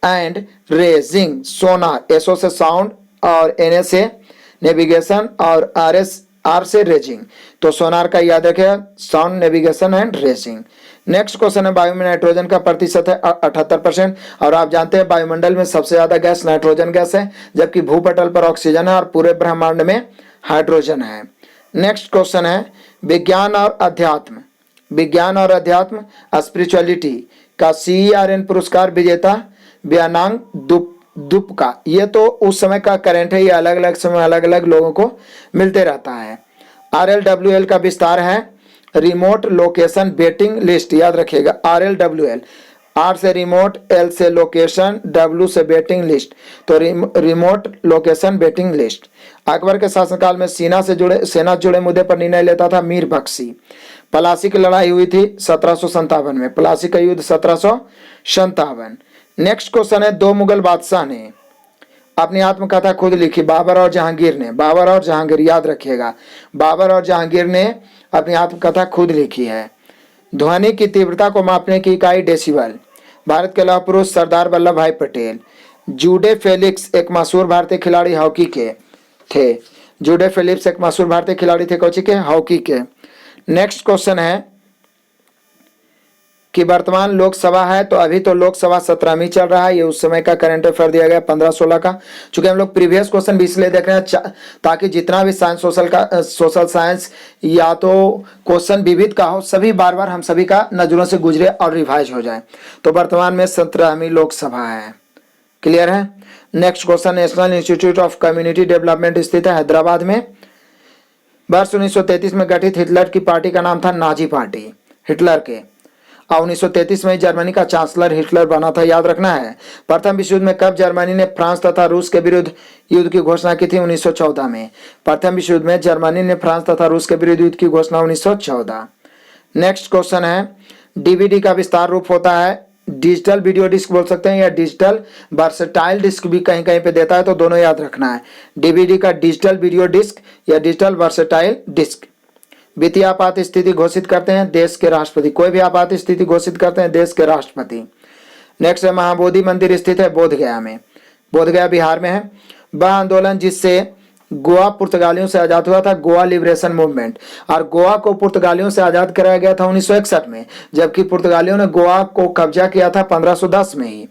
and ranging. Sonar, SO से साउंड और एनए से नेविगेशन और आर से रेजिंग। तो सोनार का याद रखें, sound navigation and ranging. Next question है, वायु में नाइट्रोजन का प्रतिशत है 78%। और आप जानते हैं वायुमंडल में सबसे ज्यादा गैस नाइट्रोजन गैस है, जबकि भूपटल पर ऑक्सीजन है और पूरे ब्रह्मांड में हाइड्रोजन है। नेक्स्ट क्वेश्चन है, विज्ञान और अध्यात्म। विज्ञान और अध्यात्म स्पिरिचुअलिटी का CERN पुरस्कार विजेता ब्यानांग दुपका। ये तो उस समय का करंट है, ये अलग अलग समय अलग अलग लोगों को मिलते रहता है। RLWL का विस्तार है रिमोट लोकेशन बेटिंग लिस्ट। याद रखिएगा RLWL, R से रिमोट, L से लोकेशन, W से बेटिंग लिस्ट। तो remote location waiting list. Akbar के शासनकाल में सेना से जुड़े मुद्दे पर निर्णय लेता था मीर बख्शी। प्लासी की लड़ाई हुई थी 1757 में। प्लासी का युद्ध 1757। नेक्स्ट क्वेश्चन है, दो मुगल बादशाह ने अपनी आत्मकथा खुद लिखी। बाबर और जहांगीर ने। बाबर और जहांगीर याद रखिएगा, बाबर और जहांगीर ने अपनी आत्मकथा खुद लिखी है। ध्वनि की तीव्रता को मापने की इकाई डेसिबल। भारत के लौह पुरुष सरदार वल्लभ भाई पटेल। जूडे फेलिक्स एक मशहूर भारतीय खिलाड़ी हॉकी के थे। जूडे फेलिक्स एक मशहूर भारतीय खिलाड़ी थे कौची के? हॉकी के। नेक्स्ट क्वेश्चन है कि वर्तमान लोकसभा है, तो अभी तो लोकसभा 17वीं चल रहा है। ये उस समय का करंट अफेयर दिया गया 15-16 का। चूंकि हम लोग प्रीवियस क्वेश्चन भी इसलिए देख रहे हैं ताकि जितना भी साइंस सोशल साइंस या तो क्वेश्चन विविध का हो, सभी बार बार हम सभी का नजरों से गुजरे और रिवाइज हो जाए। तो वर्तमान में 17वीं लोकसभा है। क्लियर है? Next question, national institute of community development स्थित है हैदराबाद में। वर्ष 1933 में गठित हिटलर की पार्टी का नाम था नाजी पार्टी, हिटलर के। और 1933 में जर्मनी का चांसलर हिटलर बना था, याद रखना है। प्रथम विश्व युद्ध में कब जर्मनी ने फ्रांस तथा रूस के विरुद्ध युद्ध की घोषणा की थी? 1914 में। प्रथम विश्व युद्ध में जर्मनी ने फ्रांस तथा रूस के विरुद्ध युद्ध की घोषणा 1914। नेक्स्ट क्वेश्चन है, डीवीडी का विस्तार रूप होता है डिजिटल वीडियो डिस्क बोल सकते हैं या डिजिटल वर्सेटाइल डिस्क भी कहीं कहीं पे देता है, तो दोनों याद रखना है। डीवीडी का डिजिटल वीडियो डिस्क या डिजिटल वर्सेटाइल डिस्क। वित्तीय आपात स्थिति घोषित करते हैं देश के राष्ट्रपति। कोई भी आपात स्थिति घोषित करते हैं देश के राष्ट्रपति। नेक्स्ट है, महाबोधि मंदिर स्थित है बोधगया में। बोधगया बिहार में है। वह आंदोलन जिससे गोवा पुर्तगालियों से आजाद हुआ था, गोवा लिबरेशन मूवमेंट। और गोवा को पुर्तगालियों से आजाद कराया गया था 1961 में, जबकि पुर्तगालियों ने गोवा को कब्जा किया था 1510 में ही।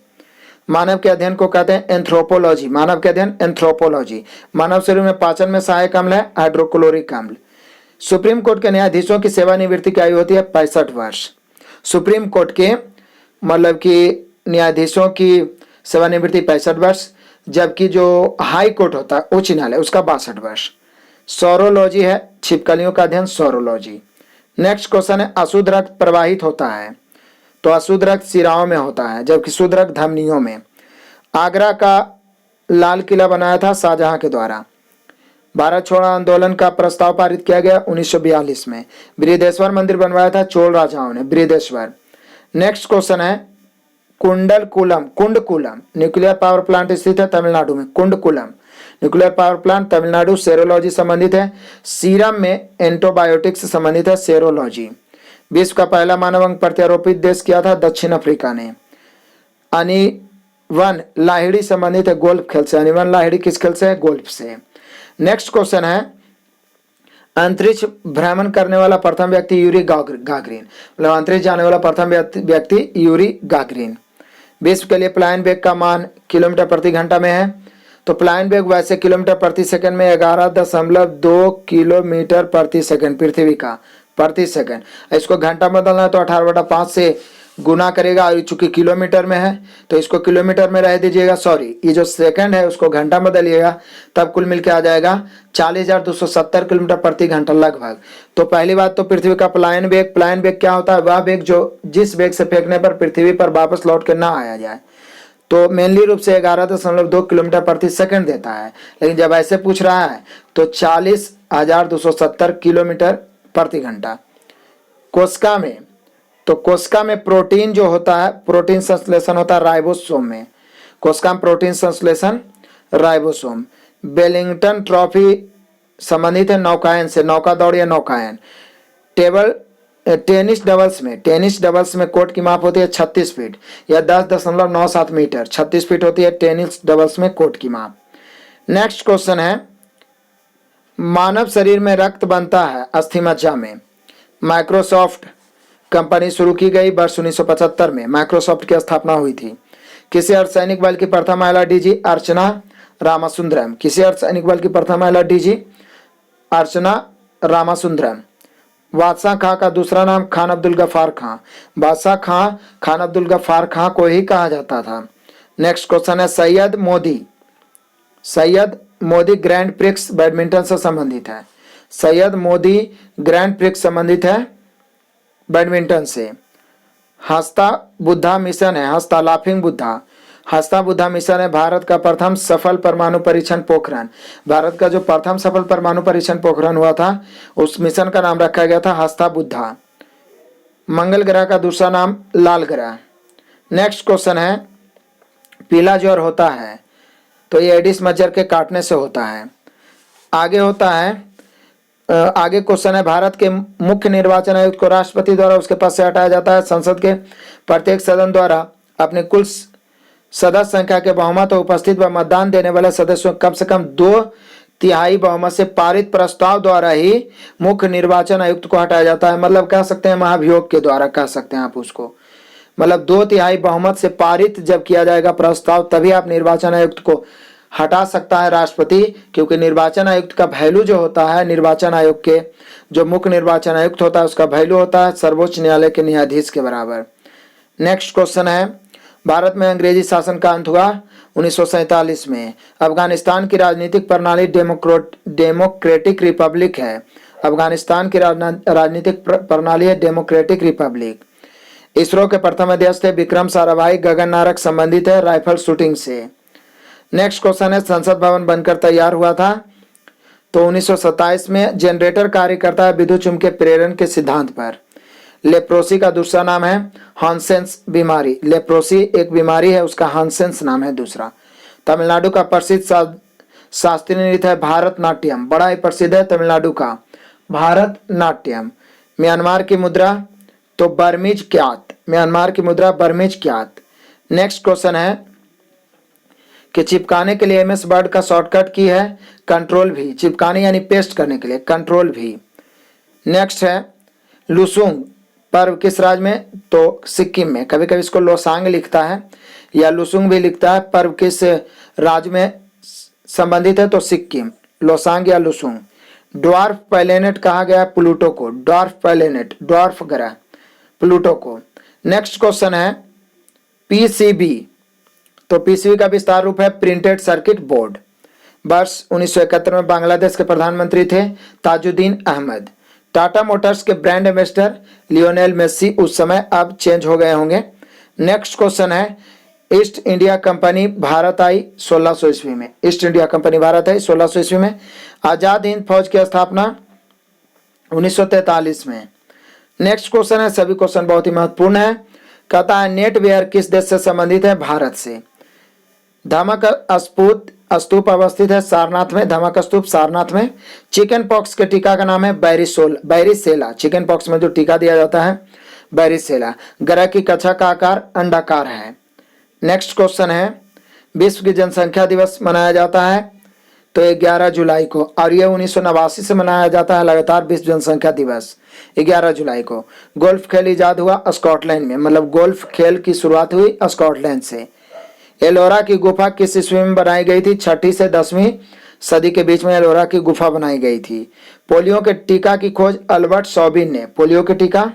मानव के अध्ययन को कहते हैं एंथ्रोपोलॉजी। मानव के अध्ययन एंथ्रोपोलॉजी। मानव शरीर में पाचन में सहायक अम्ल है हाइड्रोक्लोरिक अम्ल। सुप्रीम कोर्ट के न्यायाधीशों की सेवानिवृत्ति की आयु होती है 65 वर्ष। सुप्रीम कोर्ट के मतलब कि न्यायाधीशों की सेवानिवृत्ति 65 वर्ष, जबकि जो हाई कोर्ट होता है उच्च न्यायालय उसका 62 वर्ष। सौरोलॉजी है छिपकलियों का अध्ययन, सौरोलॉजी। नेक्स्ट क्वेश्चन है, अशुद्ध रक्त प्रवाहित होता है, तो अशुद्ध रक्त शिराओं में होता है, जबकि शुद्ध रक्त धमनियों में। आगरा का लाल किला बनाया था शाहजहां के द्वारा। भारत छोड़ो आंदोलन का प्रस्ताव पारित किया गया 1942 में। बृहदेश्वर मंदिर बनवाया था चोल राजाओं ने, बृहदेश्वर। नेक्स्ट क्वेश्चन है, Kudankulam, Kudankulam nuclear power plant स्थित है तमिलनाडु में। Kudankulam nuclear power plant Tamil Nadu. Serology संबंधित है, सीरम में एंटीबायोटिक्स से संबंधित है सेरोलॉजी। विश्व का पहला मानव अंग प्रत्यारोपित देश किया था दक्षिण अफ्रीका ने। अनिवन लाहिड़ी संबंधित है गोल्फ खेल से। अनिवन लाहिड़ी किस खेल से है? गोल्फ से। नेक्स्ट क्वेश्चन है, अंतरिक्ष भ्रमण करने वाला प्रथम व्यक्ति यूरी गागरिन, मतलब अंतरिक्ष जाने वाला प्रथम व्यक्ति यूरी गागरिन। विश्व के लिए प्लायन वेग का मान किलोमीटर प्रति घंटा में है। तो प्लायन वेग वैसे किलोमीटर प्रति सेकंड में 11.2 किलोमीटर प्रति सेकंड पृथ्वी का प्रति सेकंड। इसको घंटा में बदलना है तो 18/5 से गुना करेगा, और चूंकि किलोमीटर में है तो इसको किलोमीटर में रह दीजिएगा, सॉरी ये जो सेकंड है उसको घंटा में बदलिएगा, तब कुल मिलके आ जाएगा 40,270 किलोमीटर प्रति घंटा लगभग। तो पहली बात तो पृथ्वी का प्लायन वेग क्या होता है? वह वेग जो जिस वेग से फेंकने पर पृथ्वी पर वापस लौट के ना आया जाए। तो मेनली रूप से 11.2 किलोमीटर प्रति सेकंड देता है, लेकिन जब ऐसे पूछ रहा है तो 40,270 किलोमीटर प्रति घंटा। कोशिका में, तो कोशिका में प्रोटीन जो होता है, प्रोटीन संश्लेषण होता है राइबोसोम में। कोशिका में प्रोटीन संश्लेषण राइबोसोम। वेलिंगटन ट्रॉफी संबंधित है नौकायन से, नौका दौड़ या नौकायन। टेनिस डबल्स में कोर्ट की माप होती है 36 फीट या 10.97 मीटर। 36 फीट होती है टेनिस डबल्स में कोर्ट की माप। नेक्स्ट क्वेश्चन है, मानव शरीर में रक्त बनता है अस्थि मज्जा में। माइक्रोसॉफ्ट कंपनी शुरू की गई वर्ष 1975 में। माइक्रोसॉफ्ट की स्थापना हुई थी। किसी अर्धसैनिक बल की प्रथम महिला डीजी अर्चना रामासुंदरम। किसी अर्धसैनिक बल की प्रथम महिला डीजी अर्चना रामासुंदरम। बादशाह खां का दूसरा नाम खान अब्दुल गफ्फार खां। बादशाह खान अब्दुल गफ्फार खां को ही कहा जाता था। नेक्स्ट क्वेश्चन है, Syed Modi grand prix badminton से संबंधित है। सैयद मोदी ग्रैंड प्रिक्स संबंधित है बैडमिंटन से। हस्ता बुद्धा मिशन है, हस्ता लाफिंग बुद्धा, हस्ता बुद्धा मिशन है भारत का प्रथम सफल परमाणु परीक्षण पोखरण। भारत का जो प्रथम सफल परमाणु परीक्षण पोखरण हुआ था उस मिशन का नाम रखा गया था हस्ता बुद्धा। मंगल ग्रह का दूसरा नाम लाल ग्रह। नेक्स्ट क्वेश्चन है, पीला ज्वर होता है तो ये एडिस मच्छर के काटने से होता है। आगे क्वेश्चन है, भारत के मुख्य निर्वाचन आयुक्त को राष्ट्रपति द्वारा उसके पद से हटाया जाता है। संसद के प्रत्येक सदन द्वारा अपने कुल सदस्य संख्या के बहुमत और उपस्थित व मतदान देने वाले सदस्यों कम से कम 2/3 बहुमत से पारित प्रस्ताव द्वारा ही मुख्य निर्वाचन आयुक्त को हटाया जाता है। मतलब कह सकते हैं महाभियोग के द्वारा कह सकते हैं आप उसको। मतलब 2/3 बहुमत से पारित जब किया जाएगा प्रस्ताव तभी आप निर्वाचन आयुक्त को हटा सकता है राष्ट्रपति, क्योंकि निर्वाचन आयुक्त का वैल्यू जो होता है, निर्वाचन आयोग के जो मुख्य निर्वाचन आयुक्त होता है उसका वैल्यू होता है सर्वोच्च न्यायालय के न्यायाधीश के बराबर। नेक्स्ट क्वेश्चन है, भारत में अंग्रेजी शासन का अंत हुआ 1947 में। अफगानिस्तान की राजनीतिक प्रणाली डेमोक्रेटिक रिपब्लिक है। अफगानिस्तान की राजनीतिक प्रणाली है डेमोक्रेटिक रिपब्लिक। इसरो के प्रथम अध्यक्ष थे विक्रम साराभाई। गगन नारक संबंधित है राइफल शूटिंग से। नेक्स्ट क्वेश्चन है, संसद भवन बनकर तैयार हुआ था तो 1927 में। जनरेटर कार्य करता है विद्युत चुंबकीय प्रेरण के सिद्धांत पर। लेप्रोसी का दूसरा नाम है हांसेंस बीमारी। लेप्रोसी एक बीमारी है, उसका हांसेंस नाम है दूसरा। तमिलनाडु का प्रसिद्ध शास्त्रीय नृत्य है भारतनाट्यम। बड़ा ही प्रसिद्ध है तमिलनाडु का भारतनाट्यम। म्यांमार की मुद्रा तो बर्मीज क्यात। म्यांमार की मुद्रा बर्मीज क्यात। नेक्स्ट क्वेश्चन है कि चिपकाने के लिए एमएस वर्ड का शॉर्टकट की है कंट्रोल भी। चिपकाने यानी पेस्ट करने के लिए कंट्रोल भी। नेक्स्ट है, लुसुंग पर्व किस राज्य में? तो सिक्किम में। कभी कभी इसको लोसांग लिखता है या लुसुंग भी लिखता है। पर्व किस राज्य में संबंधित है? तो सिक्किम। लोसांग या लुसुंग। ड्वार्फ प्लैनेट कहा गया प्लूटो को। ड्वार्फ प्लैनेट, ड्वार्फ ग्रह प्लूटो को। नेक्स्ट क्वेश्चन है, पीसीबी तो पीसीबी का विस्तार रूप है प्रिंटेड सर्किट बोर्ड। वर्ष 1971 में बांग्लादेश के प्रधानमंत्री थे ताजुद्दीन अहमद। टाटा मोटर्स के ब्रांड एम्बेसडर लियोनेल मेसी उस समय अब चेंज हो गए होंगे। नेक्स्ट क्वेश्चन है, ईस्ट इंडिया कंपनी भारत आई 1600 ईस्वी में। ईस्ट इंडिया कंपनी भारत आई 1600 ईस्वी में। आजाद हिंद फौज की स्थापना 1943 में। नेक्स्ट क्वेश्चन है, सभी क्वेश्चन बहुत ही महत्वपूर्ण है। कहता है नेटवेयर किस देश से संबंधित है? भारत से। धमक स्तूप अवस्थित है सारनाथ में, धमक स्तूप सारनाथ में। चिकन पॉक्स के टीका का नाम है बैरिसेला। चिकन पॉक्स में जो टीका दिया जाता है बैरिसेला। ग्रह की कक्षा का आकार अंडाकार है। नेक्स्ट क्वेश्चन है, विश्व की जनसंख्या दिवस मनाया जाता है तो 11 जुलाई को, और यह 1989 से मनाया जाता है लगातार विश्व जनसंख्या दिवस 11 जुलाई को। गोल्फ खेल इजाद हुआ स्कॉटलैंड में, मतलब गोल्फ खेल की शुरुआत हुई स्कॉटलैंड से। एलोरा की गुफा किस ईस्वी में बनाई गई थी? 6वीं से 10वीं सदी के बीच में एलोरा की गुफा बनाई गई थी। पोलियो के टीका की खोज अल्बर्ट सौबिन ने, पोलियो के टीका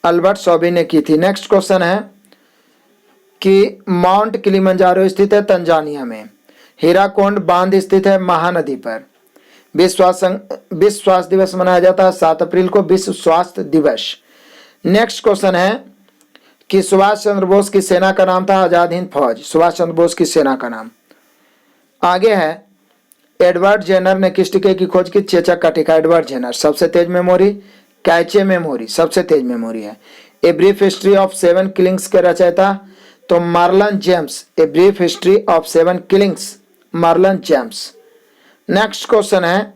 अल्बर्ट सौबिन ने की थी। नेक्स्ट क्वेश्चन है कि माउंट किलिमंजारो स्थित है तंजानिया में। हीराकुंड बांध स्थित है महानदी पर। विश्व स्वास्थ्य दिवस मनाया जाता है 7 अप्रैल को, विश्व स्वास्थ्य दिवस। नेक्स्ट क्वेश्चन है कि सुभाष चंद्र बोस की सेना का नाम था आजाद हिंद फौज। सुभाष चंद्र बोस की सेना का नाम। आगे है, एडवर्ड जेनर ने किस टीके की खोज की? चेचक का टीका। एडवर्ड जेनर सबसे तेज मेमोरी, कैचे मेमोरी सबसे तेज मेमोरी है। A brief history of 7 killings के रचयिता तो Marlon James. A brief history of 7 killings, Marlon James. Next question है,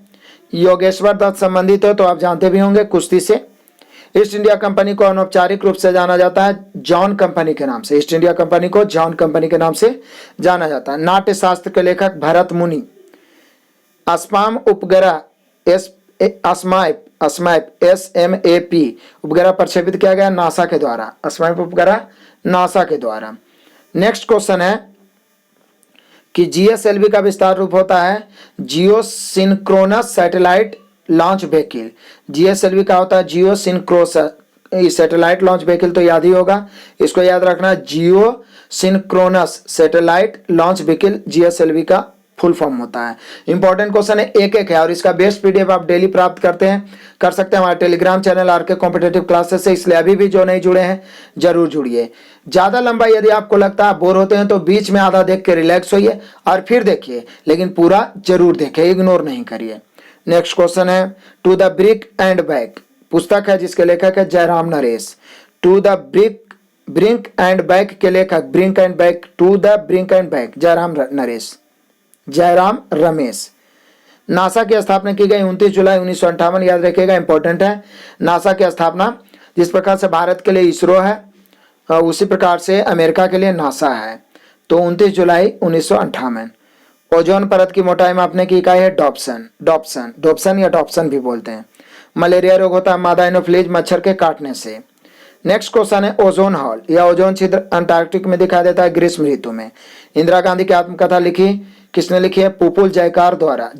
योगेश्वर दत्त संबंधित हो तो आप जानते भी होंगे कुश्ती से। ईस्ट इंडिया कंपनी को अनौपचारिक रूप से जाना जाता है जॉन कंपनी के नाम से। ईस्ट इंडिया कंपनी को जॉन कंपनी के नाम से जाना जाता है। नाट्य शास्त्र के लेखक भरत मुनि। अस्पाम उपग्रह SMAP उपग्रह प्रक्षेपित किया गया नासा के द्वारा। अस्माइप उपग्रह नासा के द्वारा। नेक्स्ट क्वेश्चन है कि GSLV का विस्तार रूप होता है geosynchronous satellite launch vehicle. GSLV का होता है geosynchronous satellite launch vehicle, तो याद ही होगा, इसको याद रखना। Geosynchronous satellite launch vehicle GSLV का फुल फॉर्म होता है। इंपॉर्टेंट क्वेश्चन है, एक है और इसका बेस्ट PDF आप डेली प्राप्त कर सकते हैं हमारे Telegram channel RK competitive classes से। इसलिए अभी भी जो नहीं जुड़े हैं जरूर जुड़िए। ज्यादा लंबा यदि आपको लगता है बोर होते हैं तो बीच में आधा देख के रिलैक्स होइए और फिर देखिए, लेकिन पूरा जरूर देखिए, इग्नोर नहीं करिए। नेक्स्ट क्वेश्चन है, to the brink and back पुस्तक है जिसके लेखक है Jairam Naresh. To the brink and back के लेखक brink and back, to the brink and back Jairam Ramesh. NASA की स्थापना की गई 29 जुलाई 1958, याद रखिएगा, इंपॉर्टेंट है। नासा की स्थापना जिस प्रकार से भारत के लिए इसरो है उसी प्रकार से अमेरिका के लिए नासा है, तो 29 जुलाई 1958। ओजोन परत की मोटाई मापने की इकाई है डॉप्सन या डॉप्सन भी बोलते हैं। मलेरिया रोग होता है मादा एनोफ्लीज मच्छर के काटने से। नेक्स्ट क्वेश्चन है, ओजोन हॉल या ओजोन छिद्र अंटार्कटिक में दिखाई देता है ग्रीष्म ऋतु में। इंदिरा गांधी की आत्मकथा लिखी किसने लिखी है? पुपुल जयकर द्वारा।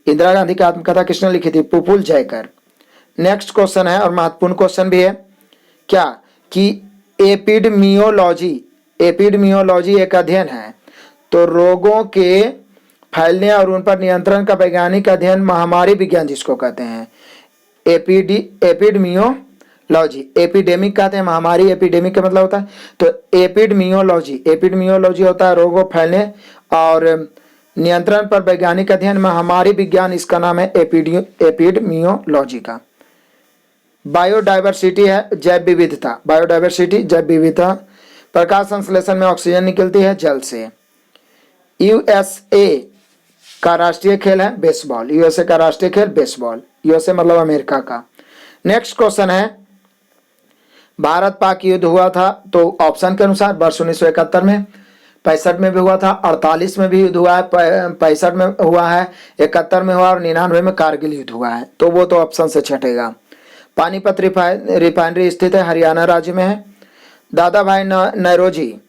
इंदिरा गांधी की आत्मकथा किसने लिखी थी? पुपुल जयकर। नेक्स्ट क्वेश्चन है और महत्वपूर्ण क्वेश्चन भी है क्या कि एपिडेमियोलॉजी एक अध्ययन है, तो रोगों के फैलने और उन पर नियंत्रण का वैज्ञानिक अध्ययन महामारी विज्ञान जिसको कहते हैं। एपिडेमियोलॉजी, एपिडेमिक कहते हैं महामारी, एपिडेमिक का मतलब होता है, तो एपिडेमियोलॉजी होता है रोगों फैलने और नियंत्रण पर वैज्ञानिक अध्ययन, महामारी विज्ञान इसका नाम है एपिडेमियोलॉजी का। बायोडाइवर्सिटी है जैव विविधता, जैव विविधता। प्रकाश संश्लेषण में ऑक्सीजन निकलती है जल से। USA का राष्ट्रीय खेल है बेसबॉल, USA का राष्ट्रीय खेल बेसबॉल, USA मतलब अमेरिका का। नेक्स्ट क्वेश्चन है, भारत पाक युद्ध हुआ था तो ऑप्शन के अनुसार वर्ष 1971 में, 65 में भी हुआ था, 48 में भी युद्ध हुआ है, 65 में हुआ है, 71 में हुआ और 99 में कारगिल युद्ध हुआ है, तो वो तो ऑप्शन से छटेगा। पानीपत रिफाइनरी स्थित है हरियाणा राज्य में है। दादा भाई नौरोजी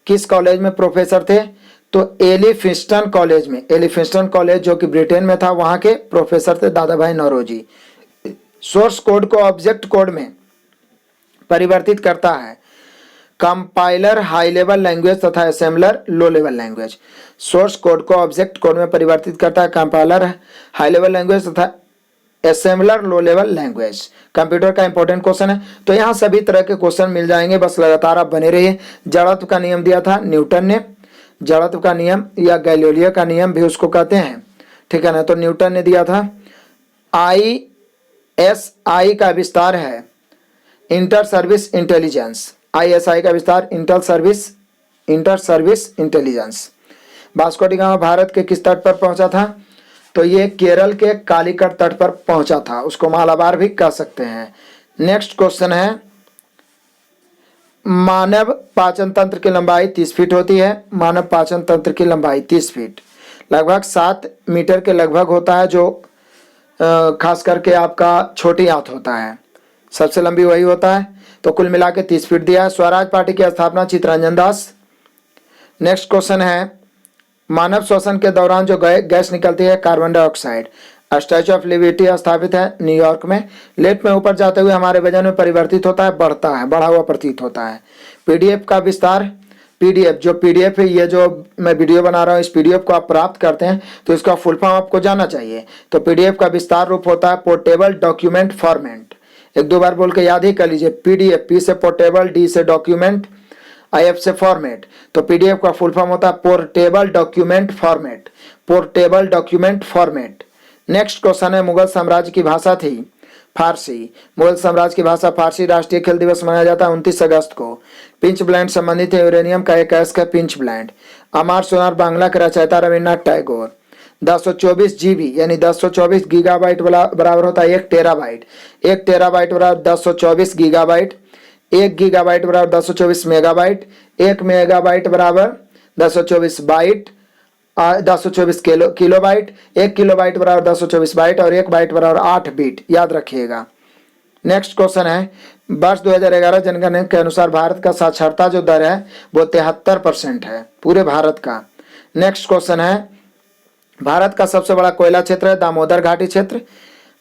किस कॉलेज में प्रोफेसर थे? तो एलिफिंस्टन कॉलेज जो कि ब्रिटेन में था वहां के प्रोफेसर थे दादा भाई नौरोजी। सोर्स कोड को ऑब्जेक्ट कोड में परिवर्तित करता है कंपाइलर हाई लेवल लैंग्वेज तथा assembler low level language. Source code को ऑब्जेक्ट कोड में परिवर्तित करता है कंपाइलर हाई लेवल लैंग्वेज तथा assembler low level language. Computer का इंपॉर्टेंट क्वेश्चन है, तो यहाँ सभी तरह के क्वेश्चन मिल जाएंगे, बस लगातार आप बने रहिए। जड़त्व का नियम दिया था न्यूटन ने, जड़त्व का नियम या गैलीलियो का नियम भी उसको कहते हैं, ठीक है ना, तो न्यूटन ने दिया था। ISI का विस्तार है इंटर सर्विस इंटेलिजेंस, ISI का विस्तार inter service intelligence. Vasco D gamma Bharat के किस तट पर पहुंचा था? तो ये केरल के कालीकट तट पर पहुंचा था, उसको मालाबार भी कह सकते हैं। नेक्स्ट क्वेश्चन है, मानव पाचन तंत्र की लंबाई 30 फीट होती है। मानव पाचन तंत्र की लंबाई 30 फीट, लगभग 7 मीटर के लगभग होता है, जो खास करके आपका छोटी आंत होता है, सबसे लंबी वही होता है। तो कुल मिला के 30 फीट दिया है। स्वराज पार्टी की स्थापना चित्तरंजन दास। नेक्स्ट क्वेश्चन है, मानव श्वसन के दौरान जो गैस निकलती है carbon dioxide. Statue of liberty स्थापित है न्यूयॉर्क में। लेट में ऊपर जाते हुए हमारे वजन में परिवर्तित होता है, बढ़ता है, बढ़ा हुआ प्रतीत होता है। PDF का विस्तार, PDF जो PDF है, ये जो मैं वीडियो बना रहा हूँ, इस PDF को आप प्राप्त करते हैं तो इसका फुल फॉर्म आपको जानना चाहिए। तो PDF का विस्तार रूप होता है पोर्टेबल डॉक्यूमेंट फॉर्मेट। एक दो बार बोल के याद ही कर लीजिए, PDF, P से पोर्टेबल, D से डॉक्यूमेंट, IF से फॉर्मेट। तो PDF का फुल फॉर्म होता है portable document format, portable document format. Next question है, मुगल साम्राज्य की भाषा थी फारसी। मुगल साम्राज्य की भाषा फारसी। राष्ट्रीय खेल दिवस मनाया जाता है 29 अगस्त को। पिंच ब्लैंड संबंधित है यूरेनियम का एक अयस्क है पिंच ब्लैंड। अमर सोनार बांग्ला के रचयिता रविन्द्रनाथ टैगोर। 1024 GB यानी 1024 गीगाबाइट बराबर होता है 1 टेराबाइट। 1 टेराबाइट बराबर 1024 गीगाबाइट। 1 गीगाबाइट बराबर 1024 मेगाबाइट। 1 मेगाबाइट बराबर 1024 बाइट, 1024 किलोबाइट। 1 किलोबाइट बराबर 1024 बाइट और 1 बाइट बराबर 8 बीट, याद रखिएगा। नेक्स्ट क्वेश्चन है, वर्ष 2011 जनगणना के अनुसार भारत का साक्षरता जो दर है वो 73% है पूरे भारत का। नेक्स्ट क्वेश्चन है, भारत का सबसे बड़ा कोयला क्षेत्र है दामोदर घाटी क्षेत्र।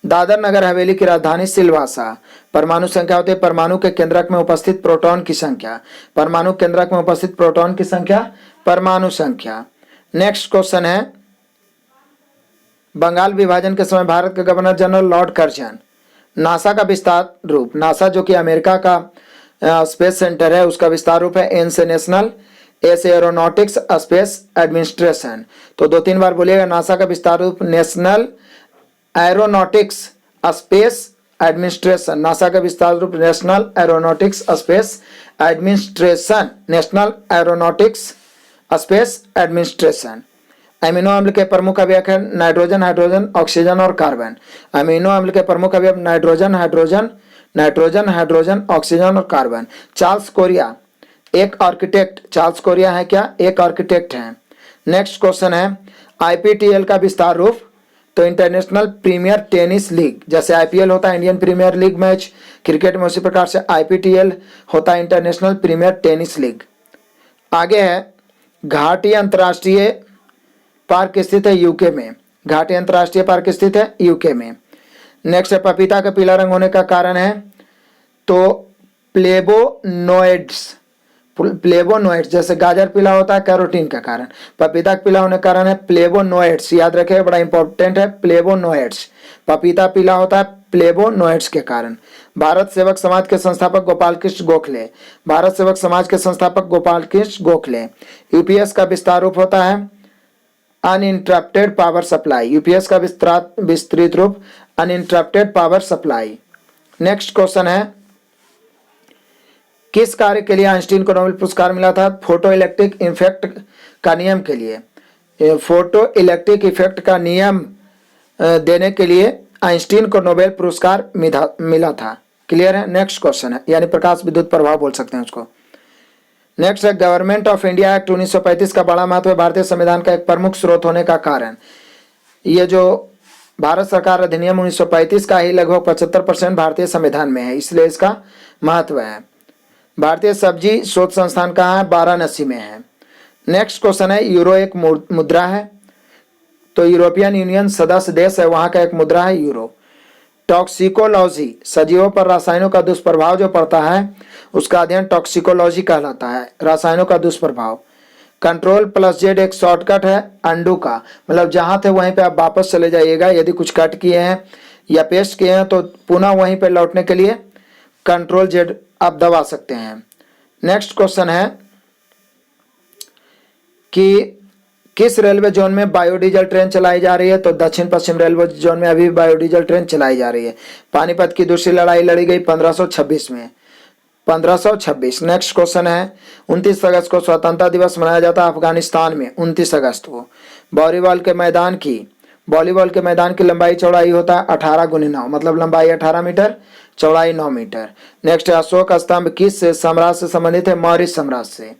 दादर नगर हवेली की राजधानी सिलवासा। परमाणु संख्या होती है परमाणु के केंद्रक में उपस्थित प्रोटॉन की संख्या। परमाणु केंद्रक में उपस्थित प्रोटॉन की संख्या, परमाणु संख्या। नेक्स्ट क्वेश्चन है, बंगाल विभाजन के समय भारत के governor general Lord Curzon. NASA का विस्तार रूप, नासा जो कि अमेरिका का स्पेस सेंटर है, उसका विस्तार रूप है एन से नेशनल, ए से एरोनॉटिक्स स्पेस एडमिनिस्ट्रेशन। तो 2-3 बार बोलिएगा, नासा का विस्तार रूप national aeronautics space administration. NASA का विस्तार रूप national aeronautics space administration, national aeronautics space administration. Amino अम्ल के प्रमुख अवयव है नाइट्रोजन, हाइड्रोजन, ऑक्सीजन और कार्बन। अमीनो अम्ल के प्रमुख अवयव नाइट्रोजन, हाइड्रोजन, ऑक्सीजन और कार्बन। चार्ल्स कोरिया एक आर्किटेक्ट, चार्ल्स कोरिया है क्या? एक आर्किटेक्ट हैं। नेक्स्ट क्वेश्चन है, IPTL का विस्तार रूप। तो इंटरनेशनल प्रीमियर टेनिस लीग, जैसे IPL होता है Indian premier league match cricket में, उसी प्रकार से IPTL होता है इंटरनेशनल प्रीमियर टेनिस लीग। आगे है, घाटी अंतर्राष्ट्रीय पार्क स्थित है यूके में। घाटी अंतर्राष्ट्रीय पार्क स्थित है यूके में। नेक्स्ट है, पपीता का पीला रंग होने का कारण है तो प्लेवोनोइड्स, जैसे गाजर पीला होता है कैरोटीन का कारण, पपीता पीला होने का कारण है प्लेवोनोइड्स। याद रखिए, बड़ा इंपॉर्टेंट है प्लेवोनोइड्स। पपीता पीला होता है प्लेवोनोइड्स के कारण। भारत सेवक समाज के संस्थापक गोपाल कृष्ण गोखले। भारत सेवक समाज के संस्थापक गोपाल कृष्ण गोखले। यूपीएस का विस्तार रूप होता है अनइंटरप्टेड पावर सप्लाई। यूपीएस का विस्तृत रूप uninterrupted power supply. Next question है, किस कार्य के लिए आइंस्टीन को नोबेल पुरस्कार मिला था? फोटो इलेक्ट्रिक इफेक्ट का नियम के लिए। फोटो इलेक्ट्रिक इफेक्ट का नियम देने के लिए आइंस्टीन को नोबेल पुरस्कार मिला था। क्लियर है? नेक्स्ट क्वेश्चन है, यानी प्रकाश विद्युत प्रभाव बोल सकते हैं उसको। नेक्स्ट है, गवर्नमेंट ऑफ इंडिया एक्ट 1935 का बड़ा महत्व है भारतीय संविधान का एक प्रमुख स्रोत होने का कारण। ये जो भारत सरकार अधिनियम 1935 का ही लगभग 75% भारतीय संविधान में है, इसलिए इसका महत्व है। भारतीय सब्जी शोध संस्थान कहाँ है? वाराणसी में है। नेक्स्ट क्वेश्चन है, यूरो एक मुद्रा है तो यूरोपियन यूनियन सदस्य देश है, वहाँ का एक मुद्रा है यूरो। टॉक्सिकोलॉजी, सजीवों पर रासायनों का दुष्प्रभाव जो पड़ता है उसका अध्ययन टॉक्सिकोलॉजी कहलाता है, रासायनों का दुष्प्रभाव। Ctrl+Z एक शॉर्टकट है अंडू का, मतलब जहाँ थे वहीं पे आप वापस चले जाइएगा। यदि कुछ कट किए हैं या पेस्ट किए हैं तो पुनः वहीं पे लौटने के लिए Ctrl+Z आप दबा सकते हैं। नेक्स्ट क्वेश्चन है कि किस रेलवे जोन में बायोडीजल ट्रेन चलाई जा रही है? तो दक्षिण पश्चिम रेलवे जोन में अभी बायोडीजल ट्रेन चलाई जा रही है। पानीपत की दूसरी लड़ाई लड़ी गई 1526 में। 1526। नेक्स्ट क्वेश्चन है 29 अगस्त को स्वतंत्रता दिवस मनाया जाता है अफगानिस्तान में 29 अगस्त को। वॉलीबॉल के मैदान की लंबाई चौड़ाई होता है 18x9, मतलब लंबाई 18 मीटर, चौड़ाई 9 मीटर। नेक्स्ट है अशोक स्तंभ किस साम्राज्य से संबंधित है? मौर्य साम्राज्य से।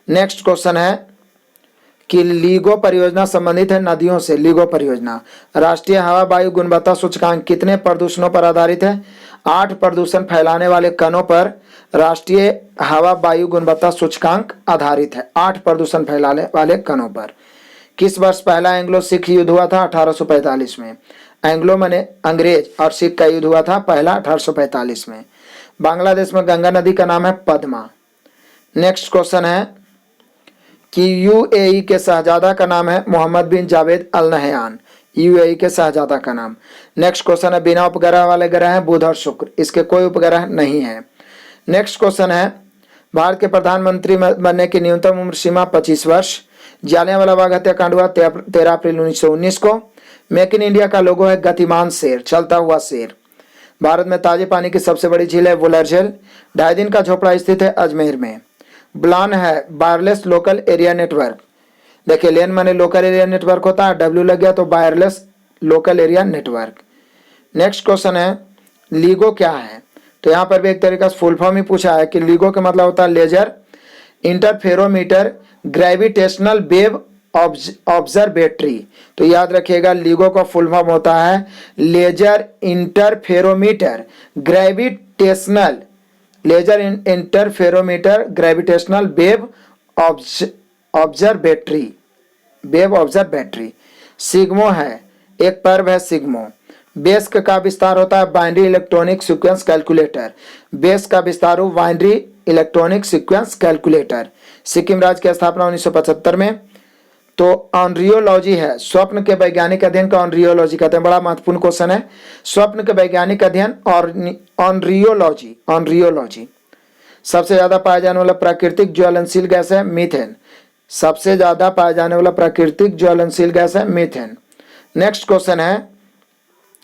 नेक्स्ट क्वेश्चन है कि लीगो परियोजना संबंधित है नदियों से। लीगो परियोजना राष्ट्रीय हवा वायु गुणवत्ता सूचकांक कितने प्रदूषणों पर आधारित है? 8 प्रदूषण फैलाने वाले कणों पर राष्ट्रीय हवा वायु गुणवत्ता सूचकांक आधारित है। 8 प्रदूषण फैलाने वाले कणों पर। किस वर्ष पहला एंग्लो सिख युद्ध हुआ था? 1845 में। एंग्लो माने अंग्रेज और सिख का युद्ध हुआ था पहला 1845 में। बांग्लादेश में गंगा नदी का नाम है पद्मा। नेक्स्ट क्वेश्चन है कि यूएई के शहजादा का नाम है मोहम्मद बिन जावेद अल नहयान। यूएई के शहजादा का नाम। नेक्स्ट क्वेश्चन है बिना उपग्रह वाले ग्रह हैं बुध और शुक्र, इसके कोई उपग्रह नहीं है। नेक्स्ट क्वेश्चन है भारत के प्रधानमंत्री बनने की न्यूनतम उम्र सीमा 25 वर्ष। जालियांवाला बाग हत्याकांड हुआ 13 अप्रैल 1919 को। मेक इन इंडिया का लोगो है गतिमान शेर, चलता हुआ शेर। भारत में ताजे पानी की सबसे बड़ी झील है वुलर झील। 2.5 दिन का झोपड़ा स्थित है अजमेर में। ब्लान है वायरलेस लोकल एरिया नेटवर्क। देखिए लेन माने लोकल एरिया नेटवर्क होता है, डब्ल्यू लग गया तो wireless local area network. Next question है लीगो क्या है? तो यहाँ पर भी एक तरीका से फुल फॉर्म ही पूछा है कि लीगो का मतलब होता है laser interferometer gravitational wave observatory. तो याद रखिएगा लीगो का फुल फॉर्म होता है laser interferometer gravitational wave observatory. Shigmo है एक पर्व है सिग्मो। बेस्क का विस्तार होता है बाइनरी इलेक्ट्रॉनिक सीक्वेंस कैलकुलेटर। बेस्क का विस्तार हो binary electronic sequence calculator. Sikkim राज्य की स्थापना 1975 में। तो ऑनरियोलॉजी है स्वप्न के वैज्ञानिक अध्ययन का ऑनरियोलॉजी कहते हैं। बड़ा महत्वपूर्ण क्वेश्चन है स्वप्न के वैज्ञानिक अध्ययन और ऑनरियोलॉजी। सबसे ज्यादा पाया जाने वाला प्राकृतिक ज्वलनशील गैस है मीथेन। सबसे ज्यादा पाया जाने वाला प्राकृतिक ज्वलनशील गैस है मीथेन। नेक्स्ट क्वेश्चन है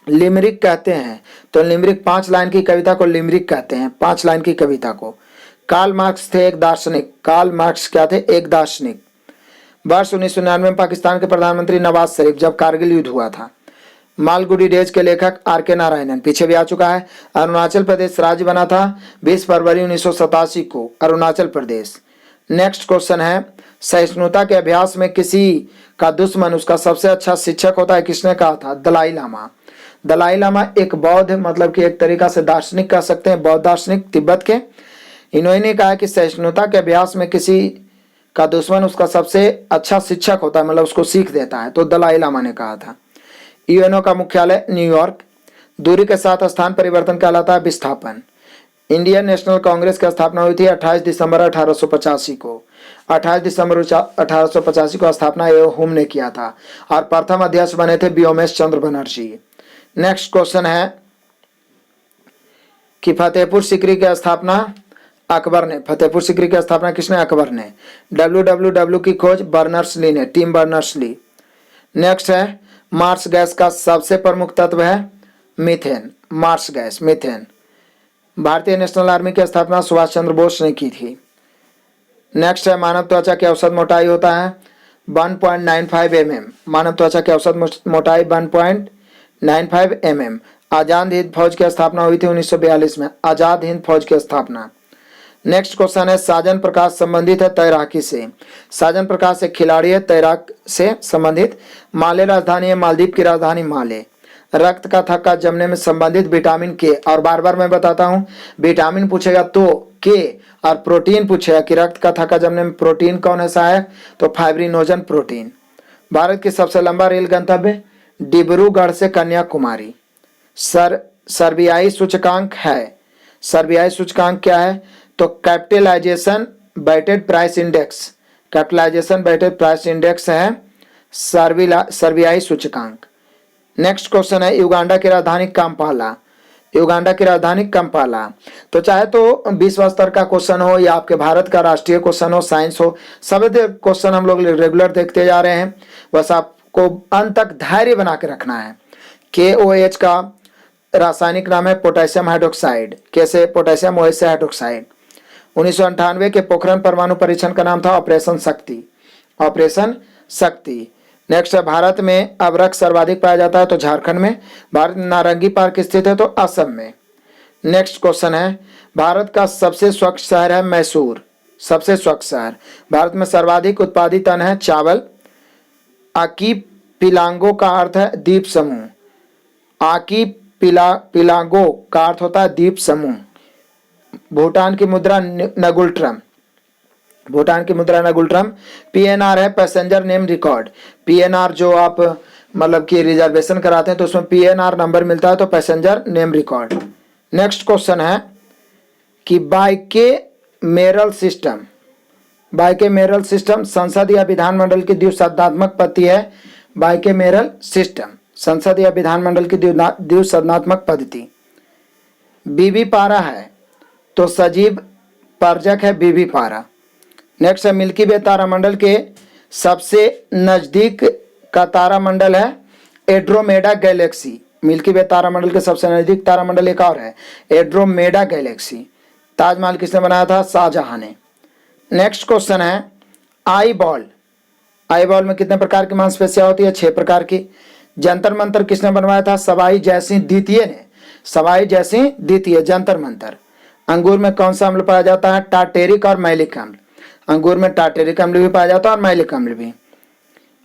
लिमरिक कहते हैं। तो लिमरिक 5 लाइन की कविता को लिमरिक कहते हैं। 5 लाइन की कविता को। कार्ल मार्क्स थे एक दार्शनिक। कार्ल मार्क्स क्या थे? एक दार्शनिक। वर्ष 1999 में पाकिस्तान के प्रधानमंत्री नवाज शरीफ जब कारगिल युद्ध हुआ था। मालगुडी डेज के लेखक आर.के. नारायणन, पीछे भी आ चुका है। अरुणाचल प्रदेश राज्य बना था 20 फरवरी 1987 को अरुणाचल प्रदेश। नेक्स्ट क्वेश्चन है सहिष्णुता के अभ्यास में किसी का दुश्मन उसका सबसे अच्छा शिक्षक होता है, किसने कहा था? दलाई लामा। दलाई लामा एक बौद्ध मतलब कि एक तरीका से दार्शनिक कह सकते हैं, बौद्ध दार्शनिक तिब्बत के। इन्होंने कहा कि सहिष्णुता के अभ्यास में किसी का दुश्मन उसका सबसे अच्छा शिक्षक होता है, मतलब उसको सीख देता है। तो दलाई लामा ने कहा था। यूएनओ का मुख्यालय न्यूयॉर्क। दूरी के साथ स्थान परिवर्तन कहलाता है विस्थापन। इंडियन नेशनल कांग्रेस की स्थापना हुई थी 28 दिसंबर 1885 को। 28 दिसंबर 1885 को स्थापना हुम ने किया था और प्रथम अध्यक्ष बने थे व्योमेश चंद्र बनर्जी। नेक्स्ट क्वेश्चन है कि फतेहपुर सीकरी की स्थापना अकबर ने। फतेहपुर सीकरी की स्थापना किसने? अकबर ने। WWW की खोज बर्नर्स ली ने, टिम बर्नर्स ली। नेक्स्ट है मार्स गैस का सबसे प्रमुख तत्व है मीथेन। Marsh gas methane. भारतीय नेशनल आर्मी की स्थापना सुभाष चंद्र बोस ने की थी। नेक्स्ट है मानव त्वचा की औसत मोटाई होता है 1.95 mm। मानव त्वचा की औसत मोटाई 1.95 mm। आजाद हिंद फौज की स्थापना हुई थी 1942 में। आजाद हिंद फौज की स्थापना। नेक्स्ट क्वेश्चन है साजन प्रकाश संबंधित है तैराकी से। साजन प्रकाश एक खिलाड़ी है तैराक से संबंधित। माले राजधानी है मालदीव की राजधानी माले। रक्त का थक्का जमने में संबंधित विटामिन के, और बार बार मैं बताता हूं विटामिन पूछेगा तो के, और प्रोटीन पूछेगा कि रक्त का थक्का जमने में प्रोटीन कौन है सहायक? तो फाइब्रिनोजन प्रोटीन। भारत की सबसे लंबा रेल गंतव्य डिब्रूगढ़ से कन्याकुमारी। सर्बियाई सूचकांक है। सर्बियाई सूचकांक क्या है? तो capitalization weighted price index. Capitalization weighted price index है सर्बियाई सूचकांक। नेक्स्ट क्वेश्चन है युगांडा की राजधानी काम्पाला। युगांडा की राजधानी काम्पाला। तो चाहे तो 20वां स्तर का क्वेश्चन हो या आपके भारत का राष्ट्रीय क्वेश्चन हो, साइंस हो, सभी क्वेश्चन हम लोग रेगुलर देखते जा रहे हैं। बस आपको अंत तक धैर्य बना के रखना है। KOH का रासायनिक नाम है पोटेशियम हाइड्रोक्साइड। कैसे? पोटेशियम OH से हाइड्रोक्साइड। 1998 के पोखरण परमाणु परीक्षण का नाम था ऑपरेशन शक्ति, ऑपरेशन शक्ति। नेक्स्ट है, भारत में अबरख सर्वाधिक पाया जाता है तो झारखंड में। भारत में नारंगी पार्क स्थित है तो असम में। नेक्स्ट क्वेश्चन है, भारत का सबसे स्वच्छ शहर है मैसूर, सबसे स्वच्छ शहर। भारत में सर्वाधिक उत्पादित अन्न है चावल। आकी पिलांगो का अर्थ है द्वीप समूह, आकी पिलांगो का अर्थ होता है द्वीप समूह। भूटान की मुद्रा नगुल्ट्रम, भूटान की मुद्रा नगुल्ट्रम। पीएनआर है पैसेंजर नेम रिकॉर्ड। पीएनआर जो आप मतलब कि रिजर्वेशन कराते हैं तो उसमें पीएनआर नंबर मिलता है तो passenger name record. Next question है कि बाइकेमेरल सिस्टम, बाइकेमेरल सिस्टम संसद या विधानमंडल की द्विसदनात्मक पद्धति है। बाइकेमेरल सिस्टम संसद या विधानमंडल की द्विसदनात्मक पद्धति। बीबी पारा है तो सजीव पर्जक है बीबी पारा। नेक्स्ट है, मिल्की वे तारामंडल के सबसे नजदीक का तारामंडल है एंड्रोमेडा गैलेक्सी। मिल्की वे तारामंडल के सबसे नजदीक तारामंडल एक और है एंड्रोमेडा गैलेक्सी। ताजमहल किसने बनाया था? शाहजहां ने। नेक्स्ट क्वेश्चन है, आई बॉल, आई बॉल में कितने प्रकार की मांसपेशियां होती है? 6 प्रकार की। जंतर मंतर किसने बनवाया था? सवाई जयसिंह द्वितीय ने, सवाई जयसिंह द्वितीय जंतर मंतर। अंगूर में कौन सा अम्ल पाया जाता है? टार्टेरिक और मैलिक अम्ल। अंगूर में टार्टेरिक अम्ल भी पाया जाता है और मैलिक अम्ल भी।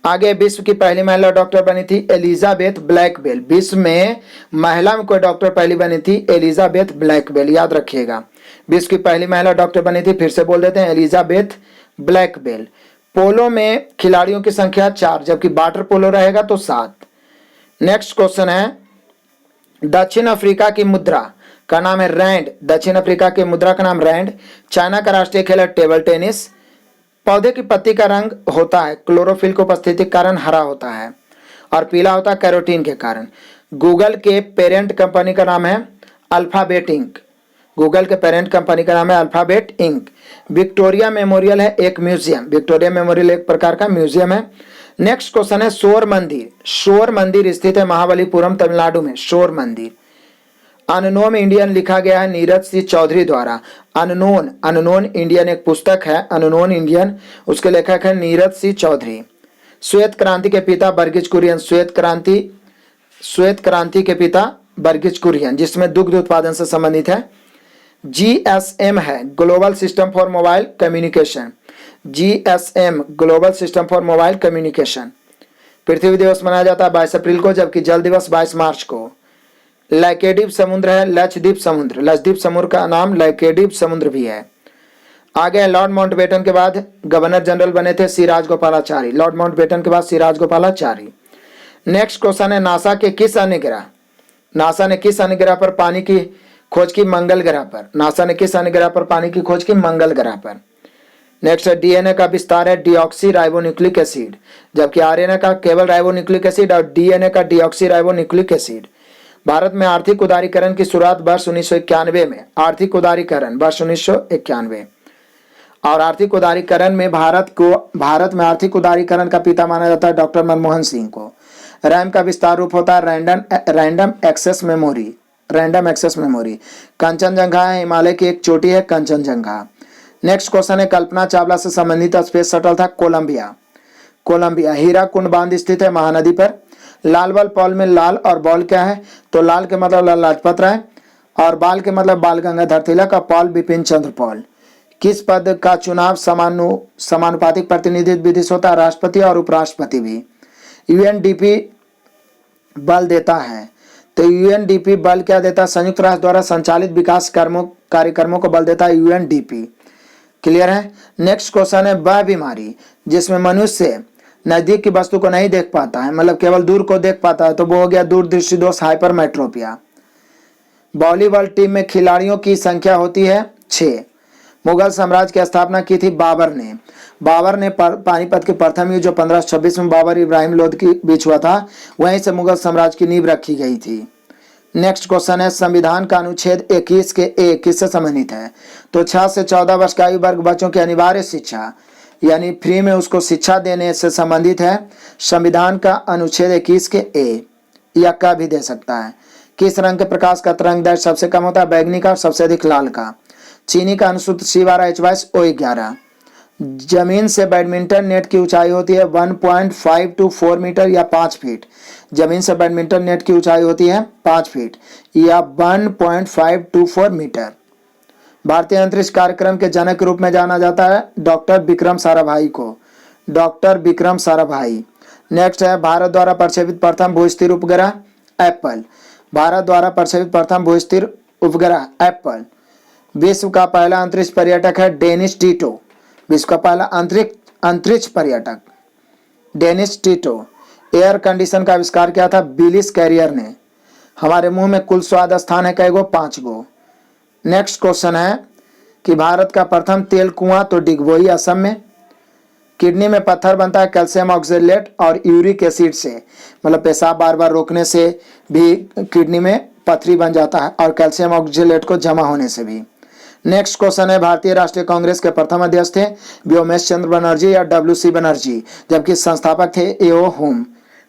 आगे, विश्व की पहली महिला डॉक्टर बनी थी एलिजाबेथ ब्लैकबेल। विश्व में महिला में कोई डॉक्टर पहली बनी थी एलिजाबेथ ब्लैकबेल, याद रखिएगा। विश्व की पहली महिला डॉक्टर बनी थी, फिर से बोल देते हैं, एलिजाबेथ ब्लैकबेल। पोलो में खिलाड़ियों की संख्या 4, जबकि वाटर पोलो रहेगा तो 7। नेक्स्ट क्वेश्चन है, दक्षिण अफ्रीका की मुद्रा का नाम है रैंड। दक्षिण अफ्रीका की मुद्रा का नाम रैंड। चाइना का राष्ट्रीय खेल है टेबल टेनिस। पौधे की पत्ती का रंग होता है क्लोरोफिल की उपस्थिति के कारण हरा होता है और पीला होता है कैरोटीन के कारण। गूगल के पेरेंट कंपनी का नाम है अल्फाबेट इंक। गूगल के पेरेंट कंपनी का नाम है अल्फाबेट इंक। विक्टोरिया मेमोरियल है एक म्यूजियम। विक्टोरिया मेमोरियल एक प्रकार का म्यूजियम है। नेक्स्ट क्वेश्चन है, शोर मंदिर। शोर मंदिर स्थित है महाबलीपुरम तमिलनाडु में। शोर मंदिर। अननोन इंडियन लिखा गया है नीरज सिंह चौधरी द्वारा। अननोन इंडियन एक पुस्तक है, अननोन इंडियन, उसके लेखक है नीरज सिंह चौधरी। श्वेत क्रांति के पिता वर्गीज कुरियन। श्वेत क्रांति के पिता वर्गीज कुरियन, जिसमें दुग्ध उत्पादन से संबंधित है। GSM है global system for mobile communication. GSM global system for mobile communication. पृथ्वी दिवस मनाया जाता है 22 अप्रैल को, जबकि जल दिवस 22 मार्च को। लैकेडीप समुद्र है लक्षद्वीप समुद्र। लक्षद्वीप समुद्र का नाम लैकेडीप समुद्र भी है। आगे, लॉर्ड माउंटबेटन के बाद गवर्नर जनरल बने थे सी राजगोपालाचारी। लॉर्ड माउंटबेटन के बाद सी राजगोपालाचारी। नेक्स्ट क्वेश्चन है, नासा ने किस अन्य ग्रह पर पानी की खोज की? मंगल ग्रह पर। नासा ने किस अन्य ग्रह पर पानी की खोज की? मंगल ग्रह पर। नेक्स्ट है, डीएनए का विस्तार है डीऑक्सी राइबोन्यूक्लिक एसिड, जबकि आरएनए का केवल राइबोन्यूक्लिक एसिड और डीएनए का डीऑक्सी राइबोन्यूक्लिक एसिड। भारत में आर्थिक उदारीकरण की शुरुआत वर्ष 1991 में। आर्थिक उदारीकरण वर्ष 1991। और आर्थिक उदारीकरण में भारत में आर्थिक उदारीकरण का पिता माना जाता है डॉक्टर मनमोहन सिंह को। रैम का विस्तार रूप होता है random access memory. Random access memory. Kanchenjunga है हिमालय की एक चोटी है कंचनजंगा। नेक्स्ट क्वेश्चन है, कल्पना चावला से संबंधित स्पेस शटल था कोलंबिया। हीरा कुंड बांध स्थित है महानदी पर। लाल बल पॉल में लाल और बॉल क्या है? तो लाल के मतलब लाल लाजपत राय और बाल के मतलब बाल गंगाधर तिलक और पॉल बिपिन चंद्र पॉल। किस पद का चुनाव समानुपातिक प्रतिनिधित्व विधि से होता है? राष्ट्रपति और उपराष्ट्रपति भी। यूएनडीपी बल देता है, तो यूएनडीपी बल क्या देता है? संयुक्त राष्ट्र द्वारा संचालित विकास कार्यक्रमों को बल देता है यूएनडीपी। क्लियर है। नेक्स्ट क्वेश्चन है, वह बीमारी जिसमें मनुष्य नजदीक की वस्तु को नहीं देख पाता है, मतलब केवल दूर को देख पाता है, तो वो हो गया दूरदृष्टि दोष हाइपरमेट्रोपिया। वॉलीबॉल टीम में खिलाड़ियों की संख्या होती है 6। मुगल साम्राज्य की स्थापना की थी बाबर ने पानीपत के प्रथम युद्ध जो 1526 में बाबर इब्राहिम लोधी के बीच हुआ था, वहीं से मुगल साम्राज्य की नींव रखी गई थी। नेक्स्ट क्वेश्चन है, संविधान का अनुच्छेद 21 के ए किससे संबंधित है? तो 6 से 14 वर्ष का आयु वर्ग बच्चों की अनिवार्य शिक्षा यानी फ्री में उसको शिक्षा देने से संबंधित है। संविधान का अनुच्छेद 21 के ए या का भी दे सकता है। किस रंग के प्रकाश का तरंग दैर्घ्य सबसे कम होता है? बैगनी का और सबसे अधिक लाल का। चीनी का अनुसूत्र C12H22O11। जमीन से बैडमिंटन नेट की ऊंचाई होती है 1.524 मीटर या 5 फीट। जमीन से बैडमिंटन नेट की ऊंचाई होती है 5 फीट या 1.524 मीटर। भारतीय अंतरिक्ष कार्यक्रम के जनक के रूप में जाना जाता है डॉक्टर विक्रम साराभाई को, डॉक्टर विक्रम साराभाई। नेक्स्ट है भारत द्वारा प्रक्षेपित प्रथम भूस्थिर उपग्रह एप्पल। भारत द्वारा प्रक्षेपित प्रथम भूस्थिर उपग्रह एप्पल। विश्व का पहला अंतरिक्ष पर्यटक है डेनिस टीटो। विश्व का पहला अंतरिक्ष पर्यटक डेनिस टीटो। एयर कंडीशन का आविष्कार किया था बिलिस कैरियर ने। हमारे मुंह में कुल स्वाद स्थान है कैगो? 5 गो। नेक्स्ट क्वेश्चन है कि भारत का प्रथम तेल कुआं तो डिगबोई असम में। किडनी में पत्थर बनता है कैल्शियम ऑक्जेलेट और यूरिक एसिड से, मतलब पेशाब बार बार रोकने से भी किडनी में पथरी बन जाता है और कैल्शियम ऑक्जेलेट को जमा होने से भी। नेक्स्ट क्वेश्चन है भारतीय राष्ट्रीय कांग्रेस के प्रथम अध्यक्ष थे व्योमेश चंद्र बनर्जी या WC बनर्जी, जबकि संस्थापक थे A.O. हुम।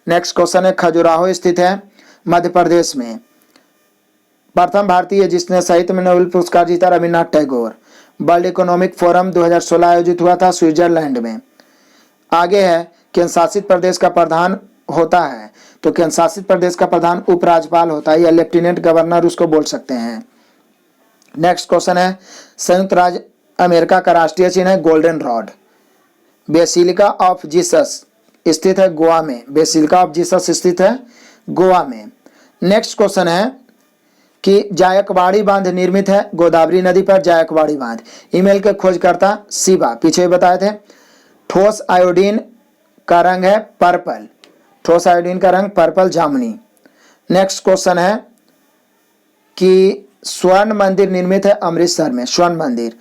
नेक्स्ट क्वेश्चन है खजुराहो स्थित है मध्य प्रदेश में। प्रथम भारतीय जिसने साहित्य में नोबेल पुरस्कार जीता Rabindranath Tagore. World economic forum 2016 आयोजित हुआ था स्विट्जरलैंड में। आगे है केंद्र शासित प्रदेश का प्रधान होता है, तो केंद्र शासित प्रदेश का प्रधान उपराज्यपाल होता है या लेफ्टिनेंट गवर्नर उसको बोल सकते हैं। नेक्स्ट क्वेश्चन है संयुक्त राज्य अमेरिका का राष्ट्रीय चिन्ह है golden rod. Basilica of Jesus स्थित है गोवा में। बेसिलिका ऑफ जीसस स्थित है गोवा में। नेक्स्ट क्वेश्चन है कि जायकवाड़ी बांध निर्मित है गोदावरी नदी पर। जायकवाड़ी बांध। ईमेल के खोजकर्ता शिवा, पीछे बताए थे। ठोस आयोडीन का रंग है पर्पल। ठोस आयोडीन का रंग पर्पल जामुनी। नेक्स्ट क्वेश्चन है कि स्वर्ण मंदिर निर्मित है अमृतसर में। स्वर्ण मंदिर।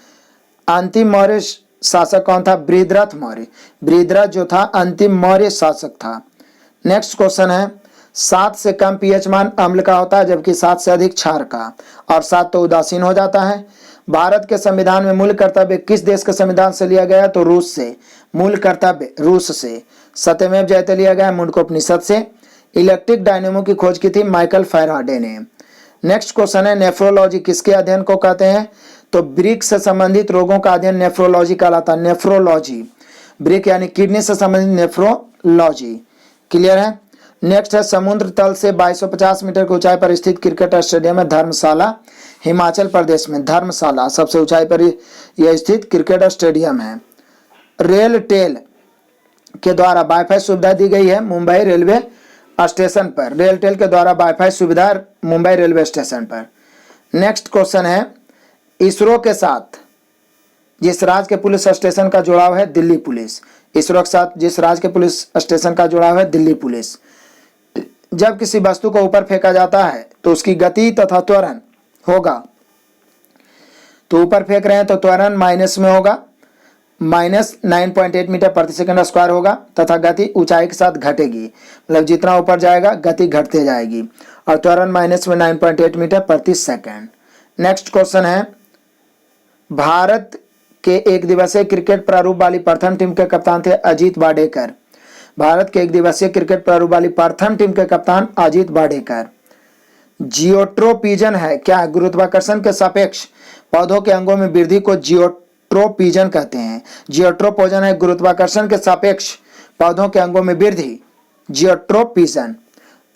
अंतिम मौर्य शासक कौन था? बृहद्रथ मौर्य। बृहद्रथ जो था अंतिम मौर्य शासक था। नेक्स्ट क्वेश्चन है 7 से कम pH मान अम्ल का होता है, जबकि 7 से अधिक क्षार का, और 7 तो उदासीन हो जाता है। भारत के संविधान में मूल कर्तव्य किस देश के संविधान से लिया गया? तो रूस से। मूल कर्तव्य रूस से। सत्यमेव जयते लिया गया मुंडकोपनिषद से। इलेक्ट्रिक डायनेमो की खोज की थी माइकल फैराडे ने। नेक्स्ट क्वेश्चन है नेफ्रोलॉजी किसके अध्ययन को कहते हैं? तो ब्रिक से संबंधित रोगों का अध्ययन नेफ्रोलॉजी कहलाता है। नेफ्रोलॉजी। ब्रिक यानी किडनी से संबंधित नेफ्रोलॉजी। क्लियर है। नेक्स्ट है समुद्र तल से 2250 मीटर की ऊंचाई पर स्थित क्रिकेट स्टेडियम है धर्मशाला, हिमाचल प्रदेश में। धर्मशाला सबसे ऊंचाई पर यह स्थित क्रिकेट स्टेडियम है। रेल टेल के द्वारा वाईफाई सुविधा दी गई है मुंबई रेलवे स्टेशन पर। रेल टेल के द्वारा वाईफाई सुविधा मुंबई रेलवे स्टेशन पर। नेक्स्ट क्वेश्चन है इसरो के साथ जिस राज्य के पुलिस स्टेशन का जुड़ाव है? दिल्ली पुलिस। इसरो के साथ जिस राज्य के पुलिस स्टेशन का जुड़ाव है? दिल्ली पुलिस। जब किसी वस्तु को ऊपर फेंका जाता है तो उसकी गति तथा त्वरण होगा, तो ऊपर फेंक रहे हैं तो त्वरण माइनस में होगा, -9.8 मीटर प्रति सेकंड स्क्वायर होगा, तथा गति ऊंचाई के साथ घटेगी, मतलब जितना ऊपर जाएगा गति घटते जाएगी, और त्वरण माइनस में 9.8 मीटर प्रति सेकंड। नेक्स्ट क्वेश्चन है भारत के एक दिवसीय क्रिकेट प्रारूप वाली प्रथम टीम के कप्तान थे अजीत वाडेकर। भारत के एक दिवसीय क्रिकेट प्रारूप वाली प्रथम टीम के कप्तान अजीत वाडेकर। जियोट्रोपिजन है क्या? गुरुत्वाकर्षण के सापेक्ष पौधों के अंगों में वृद्धि को जियोट्रोपिजन कहते हैं। जियोट्रोपोजन है गुरुत्वाकर्षण के सापेक्ष पौधों के अंगों में वृद्धि, जियोट्रोपिजन।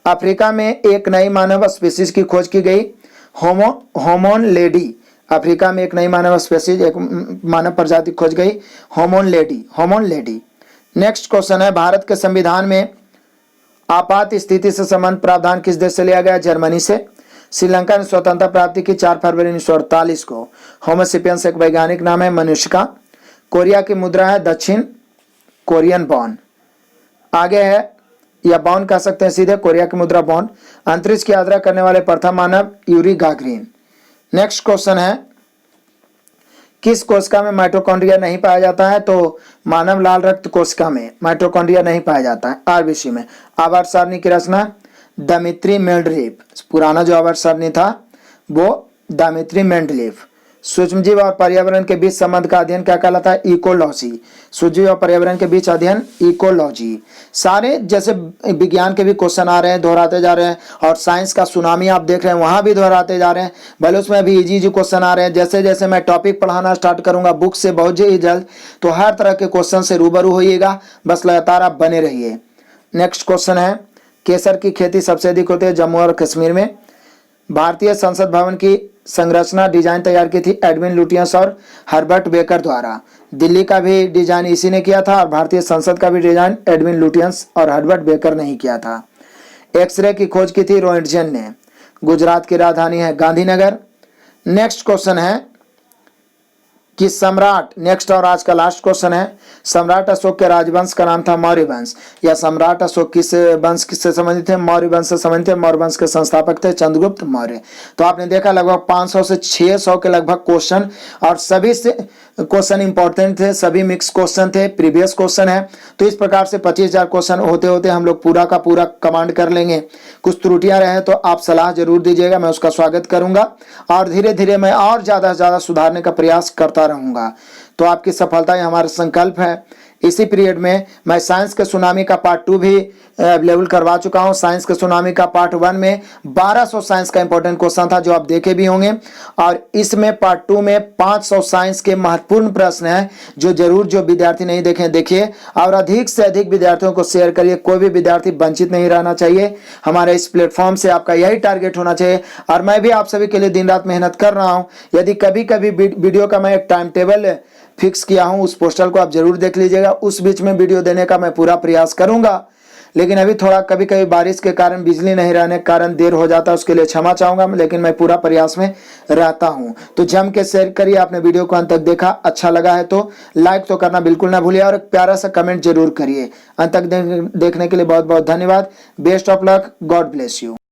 अफ्रीका में एक नई मानव स्पीसीज की खोज की गई, होमोन लेडी। अफ्रीका में एक नई मानव स्पीसीज, एक मानव प्रजाति खोज गई, होमोन लेडी। नेक्स्ट क्वेश्चन है भारत के संविधान में आपात स्थिति से संबंध प्रावधान किस देश से लिया गया? जर्मनी से। श्रीलंका ने स्वतंत्रता प्राप्ति की 4 फरवरी 1948 को। होमोसेपियंस एक वैज्ञानिक नाम है मनुष्य का। कोरिया की मुद्रा है दक्षिण कोरियन बॉन। आगे है या बॉन कह सकते हैं सीधे, कोरिया की मुद्रा बॉन। अंतरिक्ष की यात्रा करने वाले प्रथम मानव यूरी गागरिन। नेक्स्ट क्वेश्चन है किस कोशिका में माइटोकॉन्ड्रिया नहीं पाया जाता है? तो मानव लाल रक्त कोशिका में माइटोकॉन्ड्रिया नहीं पाया जाता है। आरबीसी में। आवर्त सारणी की रचना दिमित्री मेंडलीफ। पुराना जो आवर्त सारणी था वो दिमित्री मेंडलीफ सूक्ष्मजीव और पर्यावरण के बीच संबंध का अध्ययन क्या कहलाता है? इकोलॉजी। सूक्ष्मजीव और पर्यावरण के बीच अध्ययन इकोलॉजी। सारे जैसे विज्ञान के भी क्वेश्चन आ रहे हैं, दोहराते जा रहे हैं, और साइंस का सुनामी आप देख रहे हैं वहां भी दोहराते जा रहे हैं। भले उसमें भी इजी इजी क्वेश्चन आ रहे हैं। जैसे जैसे मैं टॉपिक पढ़ाना स्टार्ट करूंगा बुक से बहुत ही जल्द, तो हर तरह के क्वेश्चन से रूबरू होइएगा। बस लगातार आप बने रहिए। नेक्स्ट क्वेश्चन है, केसर की खेती सबसे अधिक होती है जम्मू और कश्मीर में। भारतीय संसद भवन की संरचना डिजाइन तैयार की थी एडविन लुटियंस और हर्बर्ट बेकर द्वारा। दिल्ली का भी डिजाइन इसी ने किया था और भारतीय संसद का भी डिजाइन एडविन लुटियंस और हर्बर्ट बेकर ने ही किया था। एक्सरे की खोज की थी रोएंटजन ने। गुजरात की राजधानी है गांधीनगर। नेक्स्ट क्वेश्चन है कि सम्राट, नेक्स्ट और आज का लास्ट क्वेश्चन है, सम्राट अशोक के राजवंश का नाम था मौर्य वंश। या सम्राट अशोक किस वंश किससे संबंधित थे? मौर्य वंश से संबंधित थे। मौर्य वंश के संस्थापक थे चंद्रगुप्त मौर्य। तो आपने देखा लगभग 500 से 600 के लगभग क्वेश्चन, और सभी से क्वेश्चन इंपॉर्टेंट थे, सभी मिक्स क्वेश्चन थे, प्रीवियस क्वेश्चन है। तो इस प्रकार से 25,000 क्वेश्चन होते होते हम लोग पूरा का पूरा कमांड कर लेंगे। कुछ त्रुटियां रहे तो आप सलाह जरूर दीजिएगा, मैं उसका स्वागत करूंगा और धीरे धीरे मैं और ज्यादा से ज्यादा सुधारने का प्रयास करता रहूंगा। तो आपकी सफलता ही हमारा संकल्प है। इसी पीरियड में मैं साइंस के सुनामी का पार्ट 2 भी अवेलेबल करवा चुका हूं। साइंस के सुनामी का पार्ट 1 में 1200 साइंस का इंपॉर्टेंट क्वेश्चन था जो आप देखे भी होंगे, और इसमें पार्ट 2 में 500 साइंस के महत्वपूर्ण प्रश्न हैं जो जरूर जो विद्यार्थी नहीं देखे देखिए, और अधिक से अधिक विद्यार्थियों को शेयर करिए। कोई भी विद्यार्थी वंचित नहीं रहना चाहिए। हमारे इस प्लेटफॉर्म से आपका यही टारगेट होना चाहिए, और मैं भी आप सभी के लिए दिन रात मेहनत कर रहा हूँ। यदि कभी कभी वीडियो का मैं एक टाइम टेबल फिक्स किया हूं, उस पोस्टर को आप जरूर देख लीजिएगा। उस बीच में वीडियो देने का मैं पूरा प्रयास करूंगा, लेकिन अभी थोड़ा कभी कभी बारिश के कारण, बिजली नहीं रहने के कारण देर हो जाता है, उसके लिए क्षमा चाहूंगा, लेकिन मैं पूरा प्रयास में रहता हूं। तो जम के शेयर करिए। आपने वीडियो को अंत तक देखा, अच्छा लगा है तो लाइक तो करना बिल्कुल ना भूलिए, और एक प्यारा सा कमेंट जरूर करिए। अंत तक देखने के लिए बहुत बहुत धन्यवाद। Best of luck, God bless you.